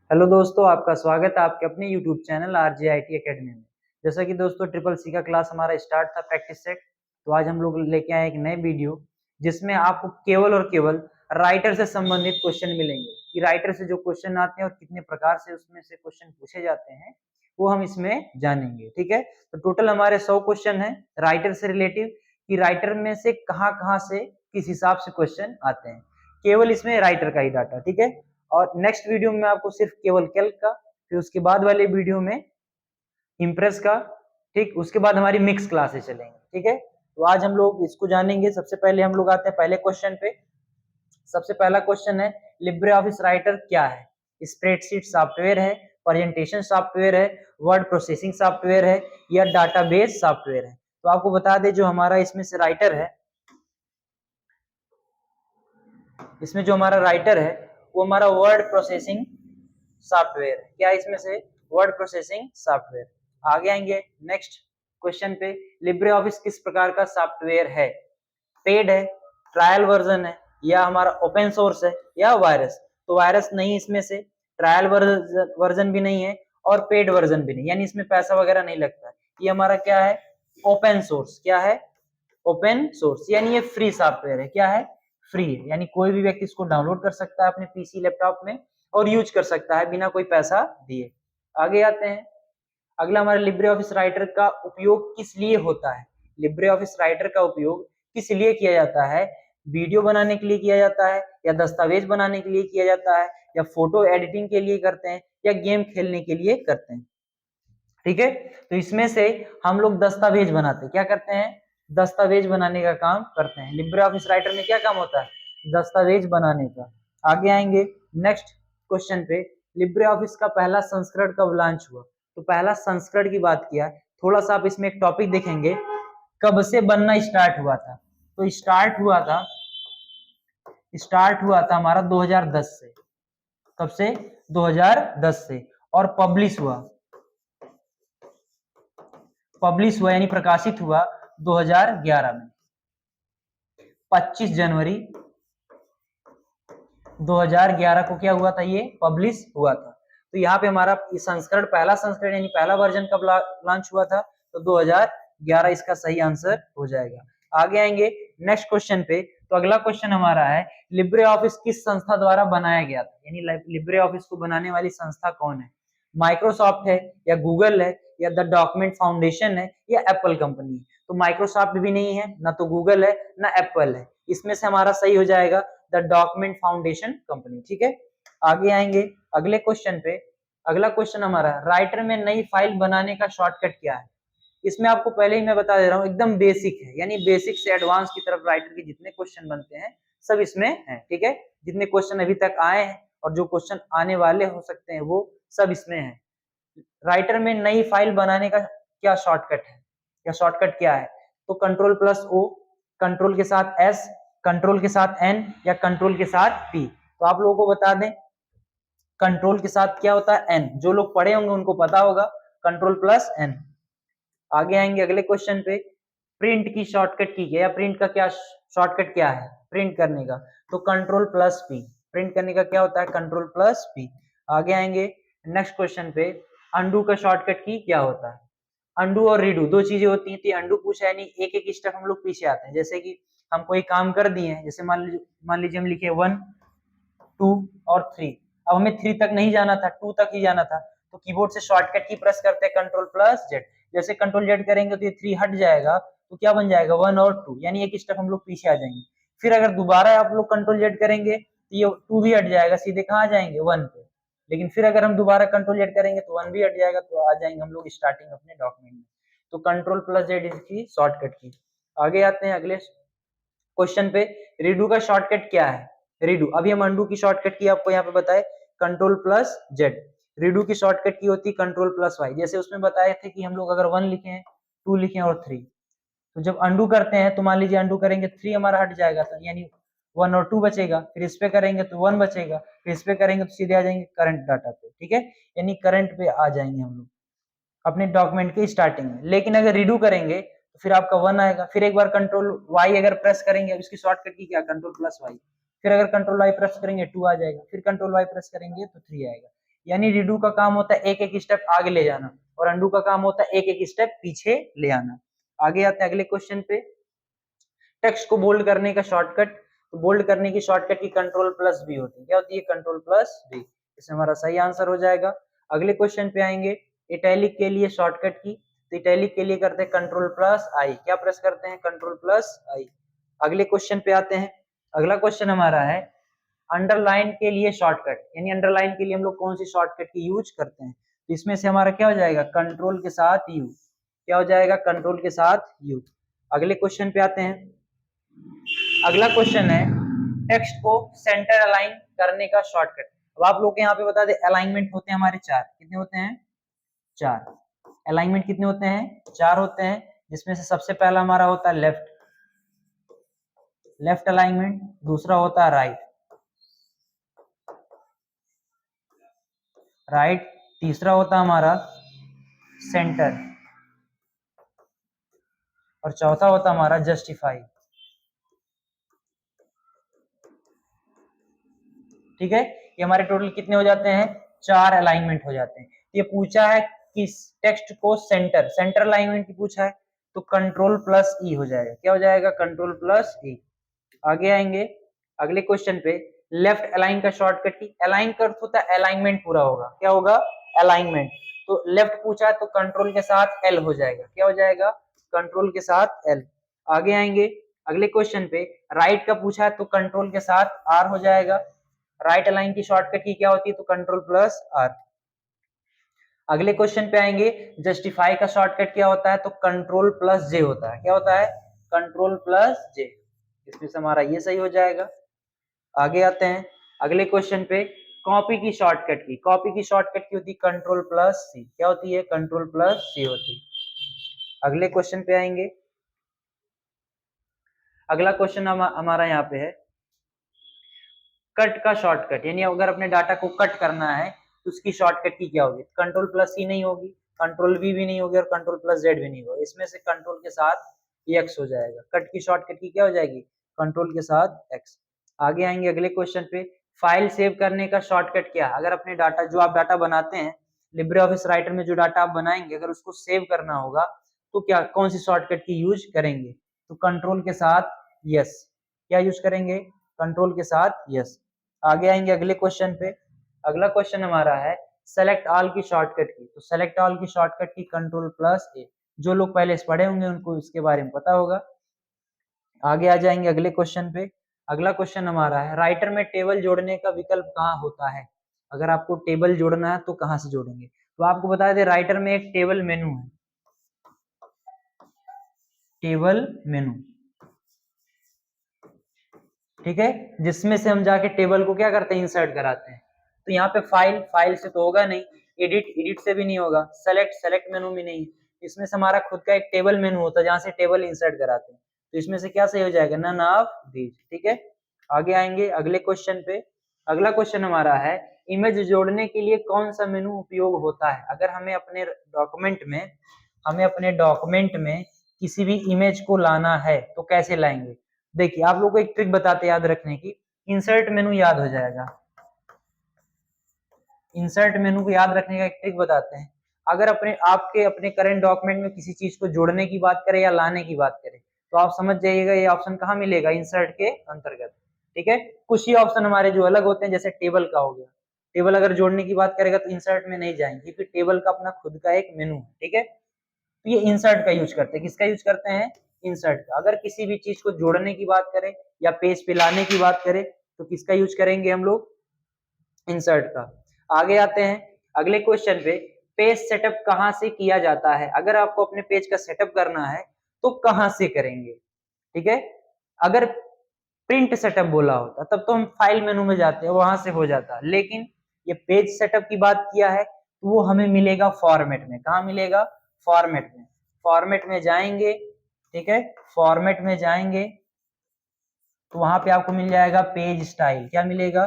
Hello दोस्तों, आपका स्वागत है आपके अपने यूट्यूब चैनल RJIT एकेडमी में। जैसा कि दोस्तों ट्रिपल सी का क्लास हमारा स्टार्ट था प्रैक्टिस सेट, तो आज हम लोग लेके आए एक नए वीडियो जिसमें आपको केवल और केवल राइटर से संबंधित क्वेश्चन मिलेंगे कि राइटर से जो क्वेश्चन आते हैं और कितने प्रकार से उसमें से क्वेश्चन पूछे जाते हैं वो हम इसमें जानेंगे। ठीक है, तो टोटल हमारे 100 क्वेश्चन है राइटर से रिलेटिव कि राइटर में से कहाँ कहाँ से किस हिसाब से क्वेश्चन आते हैं, केवल इसमें राइटर का ही डाटा। ठीक है, और नेक्स्ट वीडियो में आपको सिर्फ केवल कैल्क का, फिर उसके बाद वाले वीडियो में इम्प्रेस का। ठीक, उसके बाद हमारी मिक्स क्लासेस चलेंगे। ठीक है, तो आज हम लोग इसको जानेंगे। सबसे पहले हम लोग आते हैं पहले क्वेश्चन पे। सबसे पहला क्वेश्चन है, लिब्रे ऑफिस राइटर क्या है? स्प्रेडशीट सॉफ्टवेयर है, प्रेजेंटेशन सॉफ्टवेयर है, वर्ड प्रोसेसिंग सॉफ्टवेयर है या डाटाबेस सॉफ्टवेयर है? तो आपको बता दें जो हमारा इसमें से राइटर है, इसमें जो हमारा राइटर है वो हमारा वर्ड प्रोसेसिंग सॉफ्टवेयर है। क्या इसमें से? Word processing software. आगे आएंगे नेक्स्ट क्वेश्चन पे, लिब्रे ऑफिस किस प्रकार का सॉफ्टवेयर है? पेड है, ट्रायल वर्जन है या हमारा ओपन सोर्स है या वायरस? तो वायरस नहीं इसमें से, ट्रायल वर्जन भी नहीं है और पेड वर्जन भी नहीं, यानी इसमें पैसा वगैरह नहीं लगता है। ये हमारा क्या है? Open source. क्या है? ओपन सोर्स, यानी ये फ्री सॉफ्टवेयर है। क्या है? फ्री है, यानी कोई भी व्यक्ति इसको डाउनलोड कर सकता है अपने पीसी लैपटॉप में और यूज कर सकता है बिना कोई पैसा दिए। आगे आते हैं, अगला हमारे लिब्रे ऑफिस राइटर का उपयोग किस लिए होता है? लिब्रे ऑफिस राइटर का उपयोग किस लिए किया जाता है? वीडियो बनाने के लिए किया जाता है या दस्तावेज बनाने के लिए किया जाता है या फोटो एडिटिंग के लिए करते हैं या गेम खेलने के लिए करते हैं? ठीक है, तो इसमें से हम लोग दस्तावेज बनाते हैं। क्या करते हैं? दस्तावेज बनाने का काम करते हैं। लिब्रे ऑफिस राइटर में क्या काम होता है? दस्तावेज बनाने का। आगे आएंगे नेक्स्ट क्वेश्चन पे, लिब्रे ऑफिस का पहला संस्करण कब लॉन्च हुआ? तो पहला संस्करण की बात किया, थोड़ा सा आप इसमें एक टॉपिक देखेंगे, कब से बनना स्टार्ट हुआ था? तो स्टार्ट हुआ था हमारा 2010 से। कब से? 2010 से। और पब्लिश हुआ यानी प्रकाशित हुआ 2011 में, 25 जनवरी 2011 को क्या हुआ था? ये पब्लिश हुआ था। तो यहाँ पे हमारा संस्करण, पहला संस्करण यानी पहला वर्जन कब लॉन्च हुआ था? तो 2011 इसका सही आंसर हो जाएगा। आगे आएंगे नेक्स्ट क्वेश्चन पे। तो अगला क्वेश्चन हमारा है, लिब्रे ऑफिस किस संस्था द्वारा बनाया गया था? यानी लिब्रे ऑफिस को बनाने वाली संस्था कौन है? माइक्रोसॉफ्ट है या गूगल है या द डॉक्यूमेंट फाउंडेशन है या एप्पल कंपनी है? तो माइक्रोसॉफ्ट भी नहीं है, ना तो गूगल है, ना एप्पल है। इसमें से हमारा सही हो जाएगा द डॉक्यूमेंट फाउंडेशन कंपनी। ठीक है, आगे आएंगे अगले क्वेश्चन पे। अगला क्वेश्चन हमारा, राइटर में नई फाइल बनाने का शॉर्टकट क्या है? इसमें आपको पहले ही मैं बता दे रहा हूँ, एकदम बेसिक है, यानी बेसिक से एडवांस की तरफ राइटर के जितने क्वेश्चन बनते हैं सब इसमें है। ठीक है, जितने क्वेश्चन अभी तक आए हैं और जो क्वेश्चन आने वाले हो सकते हैं वो सब इसमें है। राइटर में नई फाइल बनाने का क्या शॉर्टकट है या शॉर्टकट क्या है? तो कंट्रोल प्लस ओ, कंट्रोल के साथ एस, कंट्रोल के साथ एन या कंट्रोल के साथ पी? तो आप लोगों को बता दें, कंट्रोल के साथ क्या होता है? एन। जो लोग पढ़े होंगे उनको पता होगा, कंट्रोल प्लस एन। आगे आएंगे अगले क्वेश्चन पे, प्रिंट की शॉर्टकट की या प्रिंट का क्या शॉर्टकट क्या है प्रिंट करने का? तो कंट्रोल प्लस पी। प्रिंट करने का क्या होता है? Control plus P. आगे आएंगे नेक्स्ट क्वेश्चन पे, अंडू का शॉर्टकट की क्या होता है? अंडू और रीडू दो चीजें होती हैं। तो अंडू पूछा यानी एक एक स्टेप हम लोग पीछे आते हैं। जैसे कि हम कोई काम कर दिए हैं, जैसे मान लीजिए हम लिखे 1 2 और 3, अब हमें 3 तक नहीं जाना था, 2 तक ही जाना था, तो कीबोर्ड से शॉर्टकट की प्रेस करते हैं कंट्रोल प्लस जेड। जैसे कंट्रोल जेड करेंगे तो ये 3 हट जाएगा, तो क्या बन जाएगा? 1 और 2, यानी एक स्टेप हम लोग पीछे आ जाएंगे। फिर अगर दोबारा आप लोग कंट्रोल जेड करेंगे तो ये 2 भी हट जाएगा, सीधे कहाँ आ जाएंगे? 1 पे। लेकिन फिर अगर हम दोबारा कंट्रोल जेड करेंगे तो 1 भी हट जाएगा, तो आ जाएंगे हम लोग स्टार्टिंग अपने डॉक्यूमेंट में। तो कंट्रोल प्लस जेड इसकी शॉर्टकट की। आगे आते हैं अगले क्वेश्चन पे, रीडू का शॉर्टकट क्या है? रीडू, अभी हम अंडू की शॉर्टकट की आपको यहाँ पे बताए, कंट्रोल प्लस जेड। रीडू की शॉर्टकट की होती कंट्रोल प्लस वाई। जैसे उसमें बताए थे कि हम लोग अगर 1 लिखे, 2 लिखे और 3, तो जब अंडू करते हैं तो मान लीजिए अंडू करेंगे 3 हमारा हट जाएगा, तो यानी 1 और 2 बचेगा। फिर इस पे करेंगे तो 1 बचेगा, फिर इस पे करेंगे तो सीधे आ जाएंगे करंट डाटा पे। ठीक है, यानी करंट पे आ जाएंगे हम लोग अपने डॉक्यूमेंट के स्टार्टिंग में। लेकिन अगर रीडू करेंगे तो फिर आपका 1 आएगा, फिर एक बार कंट्रोल वाई अगर प्रेस करेंगे, अब इसकी शॉर्टकट की क्या? Control plus Y. फिर अगर कंट्रोल वाई प्रेस करेंगे 2 आ जाएगा, फिर कंट्रोल वाई प्रेस करेंगे तो 3 आएगा। यानी रीडू का काम होता है एक एक स्टेप आगे ले जाना और अंडू का काम होता है एक एक स्टेप पीछे ले आना। आगे आते हैं अगले क्वेश्चन पे। टेक्स्ट को बोल्ड करने का शॉर्टकट, तो बोल्ड करने की शॉर्टकट की कंट्रोल प्लस बी होती है। क्या होती है? Control plus B. इसमें हमारा सही आंसर हो जाएगा। अगले क्वेश्चन पे आएंगे इटैलिक के लिए शॉर्टकट की, तो इटैलिक के लिए करते हैं कंट्रोल प्लस आई। क्या प्रेस करते हैं? कंट्रोल प्लस आई। अगले क्वेश्चन पे आते हैं। अगला क्वेश्चन हमारा है अंडरलाइन के लिए शॉर्टकट, यानी अंडरलाइन के लिए हम लोग कौन सी शॉर्टकट की यूज करते हैं? तो इसमें से हमारा क्या हो जाएगा? कंट्रोल के साथ यू। क्या हो जाएगा? कंट्रोल के साथ यू। अगले क्वेश्चन पे आते हैं। अगला क्वेश्चन है टेक्स्ट को सेंटर अलाइन करने का शॉर्टकट। अब आप लोग के यहाँ पे बता दे अलाइनमेंट होते हैं हमारे चार। कितने होते हैं? चार। अलाइनमेंट कितने होते हैं? चार होते हैं, जिसमें से सबसे पहला हमारा होता है लेफ्ट, लेफ्ट अलाइनमेंट। दूसरा होता है राइट, राइट। तीसरा होता है हमारा सेंटर और चौथा होता है हमारा जस्टिफाई। ठीक है, ये हमारे टोटल कितने हो जाते हैं? चार अलाइनमेंट हो जाते हैं। ये पूछा है किस टेक्स्ट को सेंटर, सेंटर अलाइनमेंट की पूछा है, तो कंट्रोल प्लस ई हो जाएगा। क्या हो जाएगा? कंट्रोल प्लस ई। आगे आएंगे अगले क्वेश्चन पे। लेफ्ट अलाइन का शॉर्टकट की, अलाइन का अर्थ होता है अलाइनमेंट पूरा होगा। क्या होगा? अलाइनमेंट। तो लेफ्ट पूछा है तो कंट्रोल के साथ एल हो जाएगा। क्या हो जाएगा? कंट्रोल के साथ एल। आगे आएंगे अगले क्वेश्चन पे। राइट का पूछा है तो कंट्रोल के साथ आर हो जाएगा। राइट अलाइन की शॉर्टकट की क्या होती है? तो कंट्रोल प्लस आर। अगले क्वेश्चन पे आएंगे। जस्टिफाई का शॉर्टकट क्या होता है? तो कंट्रोल प्लस जे होता है। क्या होता है? कंट्रोल प्लस जे। इसमें से हमारा ये सही हो जाएगा। आगे आते हैं अगले क्वेश्चन पे। कॉपी की शॉर्टकट की, कॉपी की शॉर्टकट की होती है कंट्रोल प्लस सी। क्या होती है? कंट्रोल प्लस सी होती है। अगले क्वेश्चन पे आएंगे। अगला क्वेश्चन हमारा यहाँ पे है कट का शॉर्टकट, यानी अगर अपने डाटा को कट करना है तो उसकी शॉर्टकट की क्या होगी? कंट्रोल प्लस सी नहीं होगी, कंट्रोल वी भी नहीं होगी और कंट्रोल प्लस जेड भी नहीं होगा। इसमें से कंट्रोल के साथ एक्स हो जाएगा। कट की शॉर्टकट की क्या हो जाएगी? कंट्रोल के साथ एक्स। आगे आएंगे अगले क्वेश्चन पे। फाइल सेव करने का शॉर्टकट क्या है? अगर अपने डाटा, जो आप डाटा बनाते हैं लिब्रे ऑफिस राइटर में, जो डाटा आप बनाएंगे अगर उसको सेव करना होगा तो क्या, कौन सी शॉर्टकट की यूज करेंगे? तो कंट्रोल के साथ यस। क्या यूज करेंगे? कंट्रोल के साथ यस। आगे आएंगे अगले क्वेश्चन पे। अगला क्वेश्चन हमारा है सेलेक्ट ऑल की शॉर्टकट की, तो सेलेक्ट ऑल की शॉर्टकट की कंट्रोल प्लस ए। जो लोग पहले से पढ़े होंगे उनको इसके बारे में पता होगा। आगे आ जाएंगे अगले क्वेश्चन पे। अगला क्वेश्चन हमारा है राइटर में टेबल जोड़ने का विकल्प कहाँ होता है? अगर आपको टेबल जोड़ना है तो कहाँ से जोड़ेंगे? तो आपको बता दें राइटर में एक टेबल मेनू है, टेबल मेनू। ठीक है, जिसमें से हम जाके टेबल को क्या करते हैं? इंसर्ट कराते हैं। तो यहाँ पे फाइल, फाइल से तो होगा नहीं, एडिट, एडिट से भी नहीं होगा, सेलेक्ट, सेलेक्ट मेनू भी नहीं। इसमें से हमारा खुद का एक टेबल मेनू होता है जहां से टेबल इंसर्ट कराते हैं। तो इसमें से क्या सही हो जाएगा? None of these. ठीक है, आगे आएंगे अगले क्वेश्चन पे। अगला क्वेश्चन हमारा है इमेज जोड़ने के लिए कौन सा मेनू उपयोग होता है? अगर हमें अपने डॉक्यूमेंट में किसी भी इमेज को लाना है तो कैसे लाएंगे? देखिए आप लोगों को एक ट्रिक बताते याद रखने की। इंसर्ट मेनू याद हो जाएगा। इंसर्ट मेनू को याद रखने का एक ट्रिक बताते हैं। अगर अपने करंट डॉक्यूमेंट में किसी चीज को जोड़ने की बात करें या लाने की बात करें तो आप समझ जाइएगा ये ऑप्शन कहाँ मिलेगा? इंसर्ट के अंतर्गत। ठीक है, कुछ ही ऑप्शन हमारे जो अलग होते हैं, जैसे टेबल का हो गया। टेबल अगर जोड़ने की बात करेगा तो इंसर्ट में नहीं जाएंगे क्योंकि टेबल का अपना खुद का एक मेनू है। ठीक है, तो ये इंसर्ट का यूज करते हैं। किसका यूज करते हैं? इंसर्ट का। अगर किसी भी चीज को जोड़ने की बात करें या पेज पे लाने की बात करें तो किसका यूज करेंगे हम लोग? इंसर्ट का। आगे आते हैं अगले क्वेश्चन पे। पेज सेटअप कहां से किया जाता है? अगर आपको अपने पेज का सेटअप करना है तो कहां से करेंगे? ठीक है, अगर प्रिंट सेटअप बोला होता तब तो हम फाइल मेनू में जाते हैं, वहां से हो जाता, लेकिन ये पेज सेटअप की बात किया है तो वो हमें मिलेगा फॉर्मेट में। कहाँ मिलेगा? फॉर्मेट में। फॉर्मेट में जाएंगे, ठीक है, फॉर्मेट में जाएंगे तो वहां पे आपको मिल जाएगा पेज स्टाइल। क्या मिलेगा?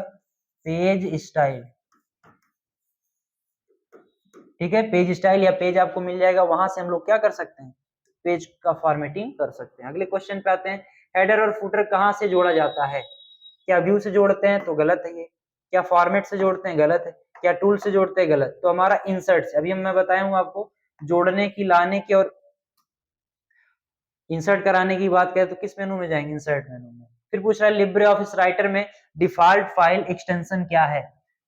Page style. ठीक है, पेज स्टाइल या पेज आपको मिल जाएगा। वहां से हम लोग क्या कर सकते हैं? पेज का फॉर्मेटिंग कर सकते हैं। अगले क्वेश्चन पे आते हैं। हेडर और फुटर कहां से जोड़ा जाता है? क्या व्यू से जोड़ते हैं? तो गलत है ये। क्या फॉर्मेट से जोड़ते हैं? गलत है। क्या टूल से जोड़ते हैं? गलत। तो हमारा इंसर्ट से, अभी मैं बताया हूँ आपको, जोड़ने की, लाने की और इंसर्ट कराने की बात करें तो किस मेनू में जाएंगे? इंसर्ट मेनू में। फिर पूछ रहा है लिब्रे ऑफिस राइटर में डिफॉल्ट फाइल एक्सटेंशन क्या है,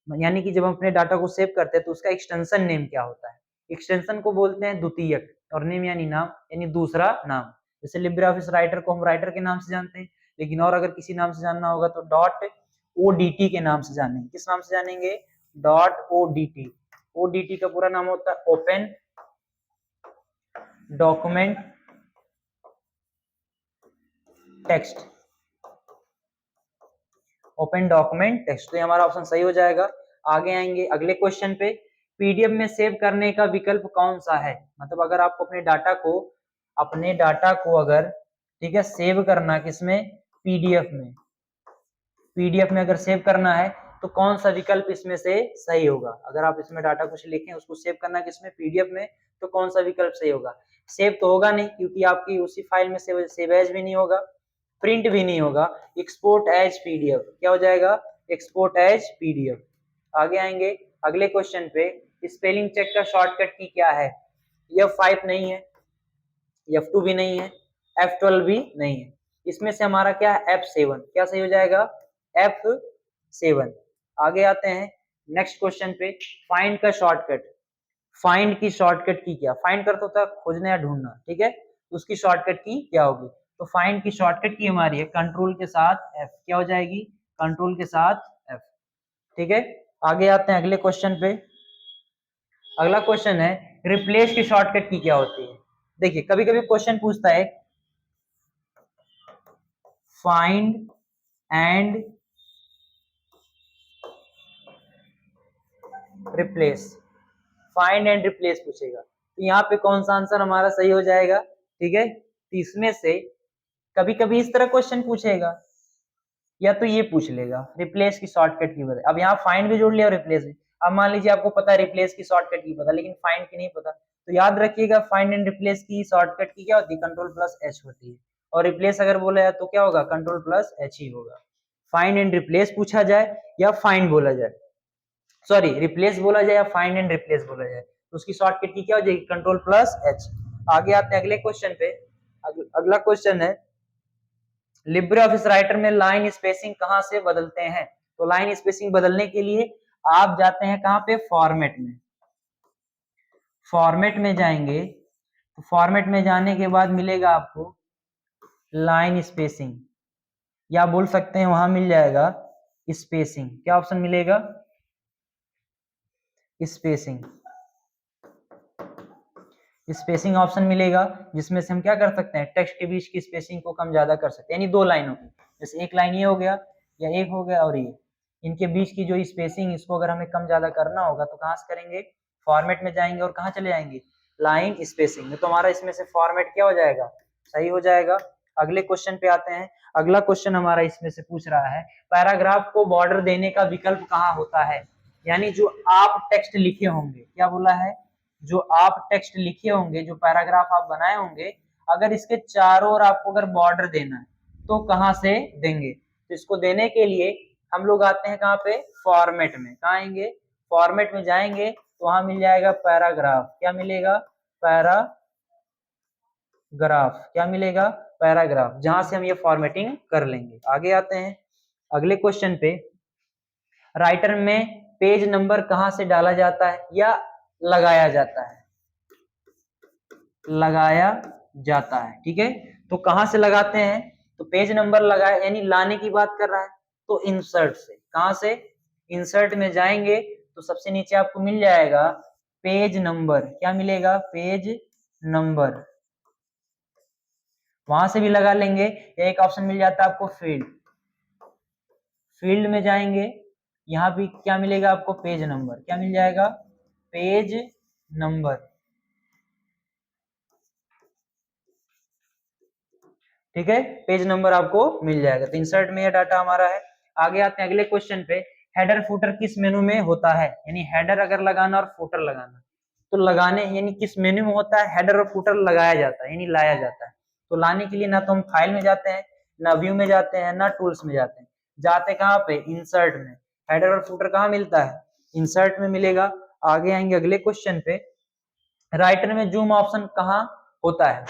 यानी कि जब हम अपने डाटा को सेव करते हैं तो उसका एक्सटेंशन नेम क्या होता है? एक्सटेंशन को बोलते हैं द्वितीयक, और नेम यानी नाम, यानी दूसरा नाम। जैसे लिब्रे ऑफिस राइटर को हम राइटर के नाम से जानते हैं, लेकिन और अगर किसी नाम से जानना होगा तो डॉट ओडीटी के नाम से जानेंगे। किस नाम से जानेंगे? Dot ODT. ओडीटी का पूरा नाम होता है open document text. Open document text, तो ये हमारा ऑप्शन सही हो जाएगा। आगे आएंगे अगले क्वेश्चन पे, पीडीएफ में सेव करने का विकल्प कौन सा है? मतलब अगर आपको अपने डाटा को अगर, ठीक है, सेव करना किसमें? पीडीएफ में। पीडीएफ में अगर सेव करना है तो कौन सा विकल्प इसमें से सही होगा? अगर आप इसमें डाटा कुछ लिखें, उसको सेव करना किसमें? पीडीएफ में, तो कौन सा विकल्प सही होगा? सेव तो होगा नहीं, क्योंकि आपकी उसी फाइल में सेव एज भी नहीं होगा, प्रिंट भी नहीं होगा। एक्सपोर्ट एज पीडीएफ, क्या हो जाएगा? Export as PDF. आगे आएंगे अगले क्वेश्चन पे, स्पेलिंग चेक का शॉर्टकट की क्या है? F5 नहीं है, F2 भी नहीं है, F12 भी नहीं है, इसमें से हमारा क्या है? F7। क्या सही हो जाएगा? F7। आगे आते हैं नेक्स्ट क्वेश्चन पे, फाइंड का शॉर्टकट। फाइंड की शॉर्टकट की क्या? फाइंड करता होता है खोजना या ढूंढना, ठीक है, तो उसकी शॉर्टकट की क्या होगी? तो फाइंड की शॉर्टकट की हमारी है कंट्रोल के साथ F। क्या हो जाएगी? कंट्रोल के साथ F, ठीक है। आगे आते हैं अगले क्वेश्चन पे। अगला क्वेश्चन है रिप्लेस की शॉर्टकट की क्या होती है? देखिए कभी कभी क्वेश्चन पूछता है find and replace, find and replace पूछेगा, तो यहाँ पे कौन सा आंसर हमारा सही हो जाएगा? ठीक है, तो इसमें से कभी कभी इस तरह क्वेश्चन पूछेगा, या तो ये पूछ लेगा रिप्लेस की शॉर्टकट की बताए। अब यहाँ फाइंड भी जोड़ लिया और रिप्लेस भी। अब मान लीजिए आपको पता है रिप्लेस की शॉर्टकट की पता, लेकिन फाइंड की नहीं पता, तो याद रखिएगा फाइंड एंड रिप्लेस की शॉर्टकट की क्या होती है? कंट्रोल प्लस एच होती है, और रिप्लेस अगर बोला जाए तो क्या होगा? कंट्रोल प्लस एच ही होगा। फाइंड एंड रिप्लेस पूछा जाए या फाइंड बोला जाए, सॉरी रिप्लेस बोला जाए या फाइंड एंड रिप्लेस बोला जाए, तो उसकी शॉर्टकट की क्या हो जाएगी? Control plus H. आगे आते हैं अगले क्वेश्चन पे। अगला क्वेश्चन है लिब्रे ऑफिस राइटर में लाइन स्पेसिंग कहां से बदलते हैं? तो लाइन स्पेसिंग बदलने के लिए आप जाते हैं कहां पे? फॉर्मेट में। फॉर्मेट में जाएंगे तो फॉर्मेट में जाने के बाद मिलेगा आपको लाइन स्पेसिंग, या बोल सकते हैं वहां मिल जाएगा स्पेसिंग। क्या ऑप्शन मिलेगा? स्पेसिंग। स्पेसिंग ऑप्शन मिलेगा, जिसमें से हम क्या कर सकते हैं? टेक्स्ट के बीच की स्पेसिंग को कम ज्यादा कर सकते हैं, यानी दो लाइनों की, जैसे एक लाइन ये हो गया या एक हो गया और ये, इनके बीच की जो स्पेसिंग, इसको अगर हमें कम ज्यादा करना होगा तो कहाँ से करेंगे? फॉर्मेट में जाएंगे और कहाँ चले जाएंगे? लाइन स्पेसिंग में। तो हमारा इसमें से फॉर्मेट क्या हो जाएगा? सही हो जाएगा। अगले क्वेश्चन पे आते हैं। अगला क्वेश्चन हमारा इसमें से पूछ रहा है पैराग्राफ को बॉर्डर देने का विकल्प कहाँ होता है? यानी जो आप टेक्स्ट लिखे होंगे, क्या बोला है? जो आप टेक्स्ट लिखे होंगे, जो पैराग्राफ आप बनाए होंगे, अगर इसके चारों ओर आपको अगर बॉर्डर देना है तो कहां से देंगे? तो इसको देने के लिए हम लोग आते हैं कहां पे? फॉर्मेट में। कहां आएंगे? फॉर्मेट में जाएंगे तो वहां मिल जाएगा पैराग्राफ। क्या मिलेगा? पैराग्राफ। क्या मिलेगा? पैराग्राफ, जहां से हम ये फॉर्मेटिंग कर लेंगे। आगे आते हैं अगले क्वेश्चन पे। राइटर में पेज नंबर कहां से डाला जाता है या लगाया जाता है? लगाया जाता है, ठीक है। तो कहां से लगाते हैं? तो पेज नंबर लगाए, यानी लाने की बात कर रहा है, तो इंसर्ट से। कहां से? इंसर्ट में जाएंगे तो सबसे नीचे आपको मिल जाएगा पेज नंबर। क्या मिलेगा? Page number. वहां से भी लगा लेंगे, या एक ऑप्शन मिल जाता है आपको फील्ड। फील्ड में जाएंगे, यहाँ भी क्या मिलेगा आपको? Page number. क्या मिल जाएगा? पेज नंबर, ठीक है, पेज नंबर आपको मिल जाएगा। तो इंसर्ट में ये डाटा हमारा है। आगे आते हैं अगले क्वेश्चन पे। हेडर फुटर किस मेनू में होता है? यानी हेडर अगर लगाना और फुटर लगाना, तो लगाने यानी किस मेनू में होता है? हेडर और फुटर लगाया जाता है, यानी लाया जाता है। तो लाने के लिए ना तो हम फाइल में जाते हैं, ना व्यू में जाते हैं, ना टूल्स में जाते हैं, जाते कहाँ पे? इंसर्ट में। हेडर और फुटर कहाँ मिलता है? इंसर्ट में मिलेगा। आगे आएंगे अगले क्वेश्चन पे, राइटर में जूम ऑप्शन कहाँ होता है,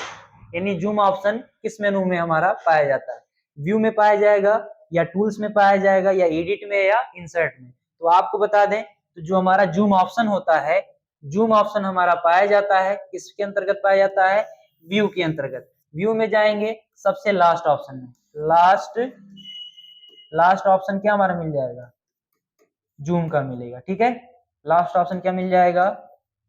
यानी जूम ऑप्शन किस मेनू में हमारा पाया जाता है, व्यू में पाया जाएगा या टूल्स में पाया जाएगा या एडिट में या इंसर्ट में। तो आपको बता दें, तो जो हमारा जूम ऑप्शन होता है, जूम ऑप्शन हमारा पाया जाता है किसके अंतर्गत पाया जाता है, व्यू के अंतर्गत। व्यू में जाएंगे सबसे लास्ट ऑप्शन में, लास्ट ऑप्शन क्या हमारा मिल जाएगा, जूम का मिलेगा। ठीक है, लास्ट ऑप्शन क्या मिल जाएगा,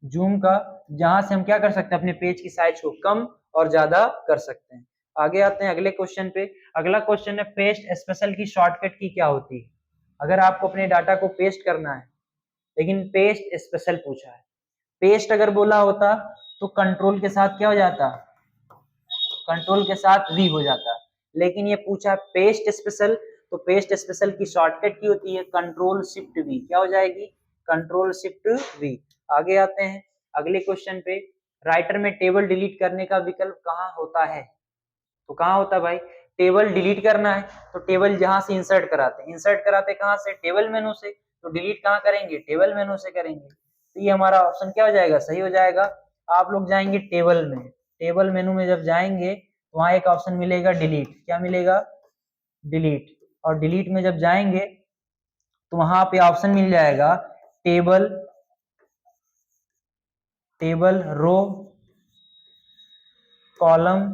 जूम का, जहां से हम क्या कर सकते हैं, अपने पेज की साइज को कम और ज्यादा कर सकते हैं। आगे आते हैं अगले क्वेश्चन पे। अगला क्वेश्चन है पेस्ट स्पेशल की शॉर्टकट की क्या होती है। अगर आपको अपने डाटा को पेस्ट करना है, लेकिन पेस्ट स्पेशल पूछा है, पेस्ट अगर बोला होता तो कंट्रोल के साथ क्या हो जाता, कंट्रोल के साथ वी हो जाता, लेकिन ये पूछा पेस्ट स्पेशल, तो पेस्ट स्पेशल की शॉर्टकट की होती है कंट्रोल शिफ्ट वी, क्या हो जाएगी, कंट्रोल शिफ्ट वी। आगे आते हैं अगले क्वेश्चन पे, राइटर में टेबल डिलीट करने का विकल्प कहाँ होता है, तो कहाँ होता है भाई, टेबल डिलीट करना है तो टेबल जहां से इंसर्ट कराते हैं, इंसर्ट कराते कहां से, टेबल मेनू से, तो डिलीट कहाँ करेंगे, टेबल मेनू से करेंगे। तो ये हमारा ऑप्शन क्या हो जाएगा, सही हो जाएगा। आप लोग जाएंगे टेबल में, टेबल मेनू में जब जाएंगे तो वहां एक ऑप्शन मिलेगा डिलीट, क्या मिलेगा, डिलीट। और डिलीट में जब जाएंगे तो वहां पे ऑप्शन मिल जाएगा टेबल, टेबल रो कॉलम।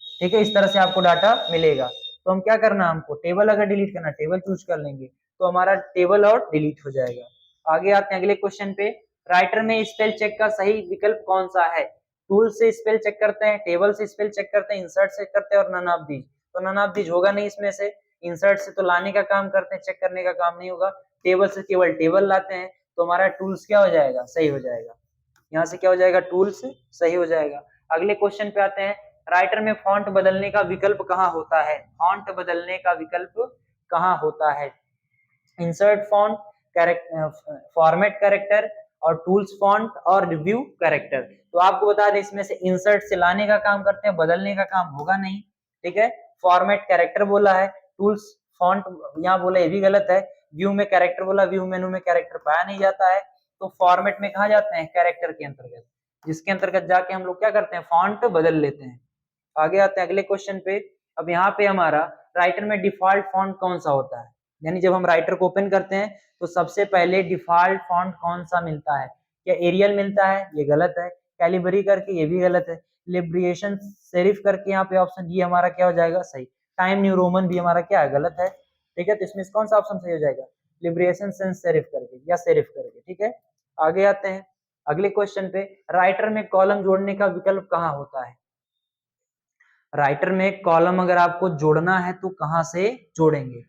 ठीक है, इस तरह से आपको डाटा मिलेगा। तो हम क्या करना, हमको टेबल अगर डिलीट करना, टेबल चूज कर लेंगे तो हमारा टेबल और डिलीट हो जाएगा। आगे आते हैं अगले क्वेश्चन पे, राइटर में स्पेल चेक का सही विकल्प कौन सा है, टूल से स्पेल चेक करते हैं, टेबल से स्पेल चेक करते हैं, इंसर्ट से करते हैं और नन ऑफ दीज, तो नन ऑफ दीज होगा नहीं इसमें से। इंसर्ट से तो लाने का काम करते हैं, चेक करने का काम नहीं होगा। टेबल से केवल टेबल लाते हैं, तो हमारा टूल्स क्या हो जाएगा, सही हो जाएगा। यहाँ से क्या हो जाएगा, टूल्स सही हो जाएगा। अगले क्वेश्चन पे आते हैं, राइटर में फॉन्ट बदलने का विकल्प कहाँ होता है, फॉन्ट बदलने का विकल्प कहाँ होता है, इंसर्ट फॉन्ट, फॉर्मेट कैरेक्टर और टूल्स फॉन्ट और रिव्यू कैरेक्टर। तो आपको बता दें इसमें से इंसर्ट से लाने का काम करते हैं, बदलने का काम होगा नहीं। ठीक है, फॉर्मेट कैरेक्टर बोला है, टूल्स फॉन्ट यहाँ बोला, ये भी गलत है। व्यू में कैरेक्टर बोला, व्यू मेनू में कैरेक्टर पाया नहीं जाता है, तो फॉर्मेट में कहा जाते हैं, कैरेक्टर के अंतर्गत, जिसके अंतर्गत जाके हम लोग क्या करते हैं, फॉन्ट बदल लेते हैं। आगे आते हैं अगले क्वेश्चन पे। अब यहाँ पे हमारा राइटर में डिफॉल्ट फॉन्ट कौन सा होता है, यानी जब हम राइटर को ओपन करते हैं तो सबसे पहले डिफॉल्ट फॉन्ट कौन सा मिलता है, क्या एरियल मिलता है, ये गलत है, कैलिबरी करके, ये भी गलत है, लिब्रिएशन सेरिफ करके यहाँ पे ऑप्शन, ये हमारा क्या हो जाएगा, सही। टाइम न्यू रोमन भी हमारा क्या है, गलत है। ठीक है, तो इसमें कौन सा ऑप्शन सही हो जाएगा, लिब्रिएशन सेंस सेरिफ करके या सेरिफ करके। ठीक है, आगे आते हैं अगले क्वेश्चन पे, राइटर में कॉलम जोड़ने का विकल्प कहाँ होता है, राइटर में कॉलम अगर आपको जोड़ना है तो कहां से जोड़ेंगे,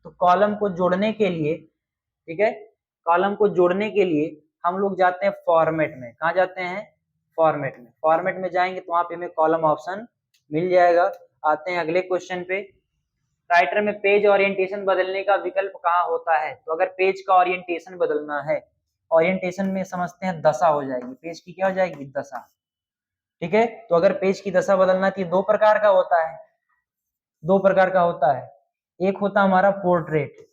तो कॉलम को जोड़ने के लिए, ठीक है, कॉलम को जोड़ने के लिए हम लोग जाते हैं फॉर्मेट में, कहा जाते हैं, फॉर्मेट में, फॉर्मेट में जाएंगे तो वहां पे हमें कॉलम ऑप्शन मिल जाएगा। आते हैं अगले क्वेश्चन पे, राइटर में पेज ओरिएंटेशन बदलने का विकल्प कहाँ होता है, तो अगर पेज का ओरिएंटेशन बदलना है, ओरिएंटेशन में समझते हैं दशा हो जाएगी, पेज की क्या हो जाएगी, दशा। ठीक है, तो अगर पेज की दशा बदलना थी, दो प्रकार का होता है, दो प्रकार का होता है, एक होता हमारा पोर्ट्रेट,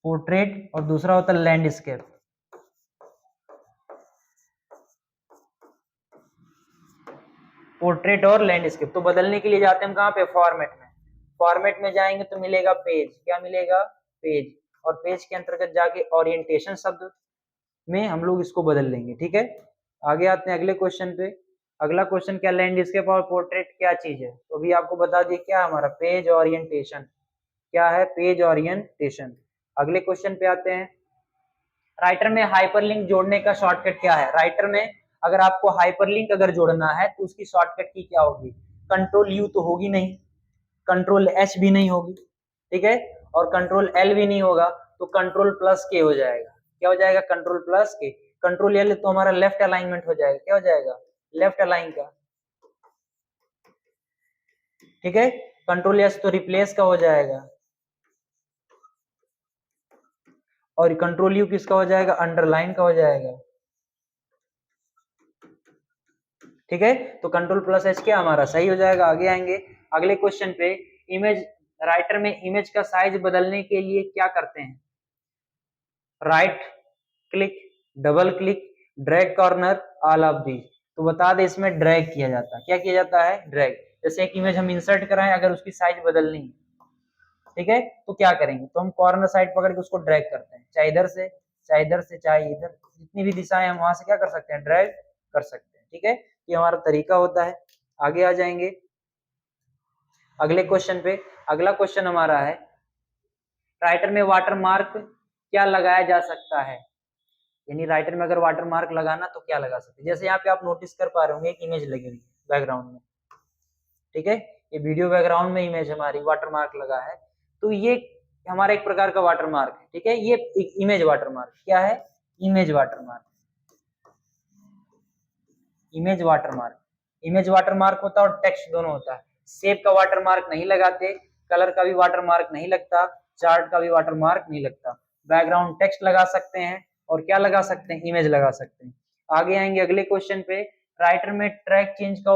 पोर्ट्रेट और दूसरा होता है लैंडस्केप। पोर्ट्रेट और लैंडस्केप, तो बदलने के लिए जाते हैं हम कहाँ पे, फॉर्मेट में, फॉर्मेट में जाएंगे तो मिलेगा पेज, क्या मिलेगा, पेज, और पेज के अंतर्गत जाके ओरिएंटेशन शब्द में हम लोग इसको बदल लेंगे। ठीक है, आगे आते हैं अगले क्वेश्चन पे। अगला क्वेश्चन क्या, लैंडस्केप और पोर्ट्रेट क्या चीज है, तो अभी आपको बता दिए क्या हमारा, पेज ओरिएंटेशन, क्या है, पेज ओरिएंटेशन। अगले क्वेश्चन पे आते हैं, राइटर में हाइपरलिंक जोड़ने का शॉर्टकट क्या है, राइटर में अगर आपको हाइपरलिंक अगर जोड़ना है तो उसकी शॉर्टकट की क्या होगी, कंट्रोल यू तो होगी नहीं, कंट्रोल एच भी नहीं होगी, ठीक है, और कंट्रोल एल भी नहीं होगा, तो कंट्रोल प्लस के हो जाएगा, क्या हो जाएगा, कंट्रोल प्लस के। कंट्रोल एल तो हमारा लेफ्ट अलाइनमेंट हो जाएगा, क्या हो जाएगा, लेफ्ट अलाइन का। ठीक है, कंट्रोल एस तो रिप्लेस का हो जाएगा, और कंट्रोल यू किसका हो जाएगा, अंडरलाइन का हो जाएगा। ठीक है, तो कंट्रोल प्लस एच क्या हमारा सही हो जाएगा। आगे आएंगे अगले क्वेश्चन पे, इमेज राइटर में इमेज का साइज बदलने के लिए क्या करते हैं? Right click, double click, drag corner, all of these. तो बता दे इसमें ड्रैग किया जाता है। क्या किया जाता है? ड्रैग। जैसे एक इमेज हम इंसर्ट कराएं, अगर उसकी साइज बदलनी है, ठीक है, तो क्या करेंगे? तो हम कॉर्नर साइड पकड़ के उसको ड्रैग करते हैं, चाहे इधर से, चाहे इधर से, चाहे इधर, जितनी भी दिशाएं हम वहां से क्या कर सकते हैं? ड्रैग कर सकते हैं। ठीक है, ये हमारा तरीका होता है। आगे आ जाएंगे अगले क्वेश्चन पे। अगला क्वेश्चन हमारा है, राइटर में वाटर मार्क क्या लगाया जा सकता है? यानी राइटर में अगर वाटर मार्क लगाना तो क्या लगा सकते हैं? जैसे यहाँ पे आप नोटिस कर पा रहे होंगे एक इमेज लगी हुई है बैकग्राउंड में, ठीक है, ये वीडियो बैकग्राउंड में इमेज हमारी वाटर मार्क लगा है, तो ये हमारा एक प्रकार का वाटर मार्क है। ठीक है, ये एक इमेज वाटर मार्क। क्या है? Image water mark. Image water mark, image water mark होता है और टेक्स्ट दोनों होता है। शेप का वाटर मार्क नहीं लगाते, कलर का भी वाटर मार्क नहीं लगता, चार्ट का भी वाटर मार्क नहीं लगता। बैकग्राउंड टेक्स्ट लगा सकते हैं और क्या लगा सकते हैं? इमेज लगा सकते हैं। आगे आएंगे अगले क्वेश्चन पे, राइटर में ट्रैक चेंज का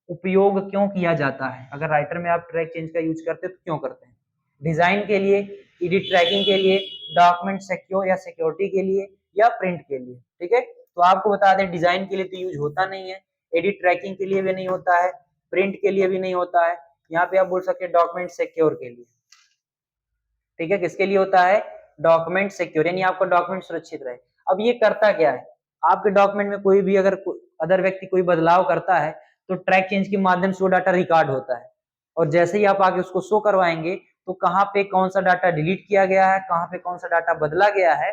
उपयोग क्यों किया जाता है? अगर राइटर में आप ट्रैक चेंज का यूज करते हैं तो क्यों करते हैं? डिजाइन के लिए, एडिट ट्रैकिंग के लिए, डॉक्यूमेंट सिक्योर या सिक्योरिटी के लिए, या प्रिंट के लिए। ठीक है, तो आपको बता दें डिजाइन के लिए तो यूज होता नहीं है, एडिट ट्रैकिंग के लिए भी नहीं होता है, प्रिंट के लिए भी नहीं होता है। यहाँ पे आप बोल सकते हैं डॉक्यूमेंट सिक्योर के लिए। ठीक है, किसके लिए होता है? डॉक्यूमेंट सिक्योर, यानी आपका डॉक्यूमेंट सुरक्षित रहे। अब ये करता क्या है? आपके डॉक्यूमेंट में कोई भी अगर अदर व्यक्ति कोई बदलाव करता है तो ट्रैक चेंज के माध्यम से वो डाटा रिकॉर्ड होता है, और जैसे ही आप आगे उसको शो करवाएंगे तो कहाँ पे कौन सा डाटा डिलीट किया गया है, कहाँ पे कौन सा डाटा बदला गया है,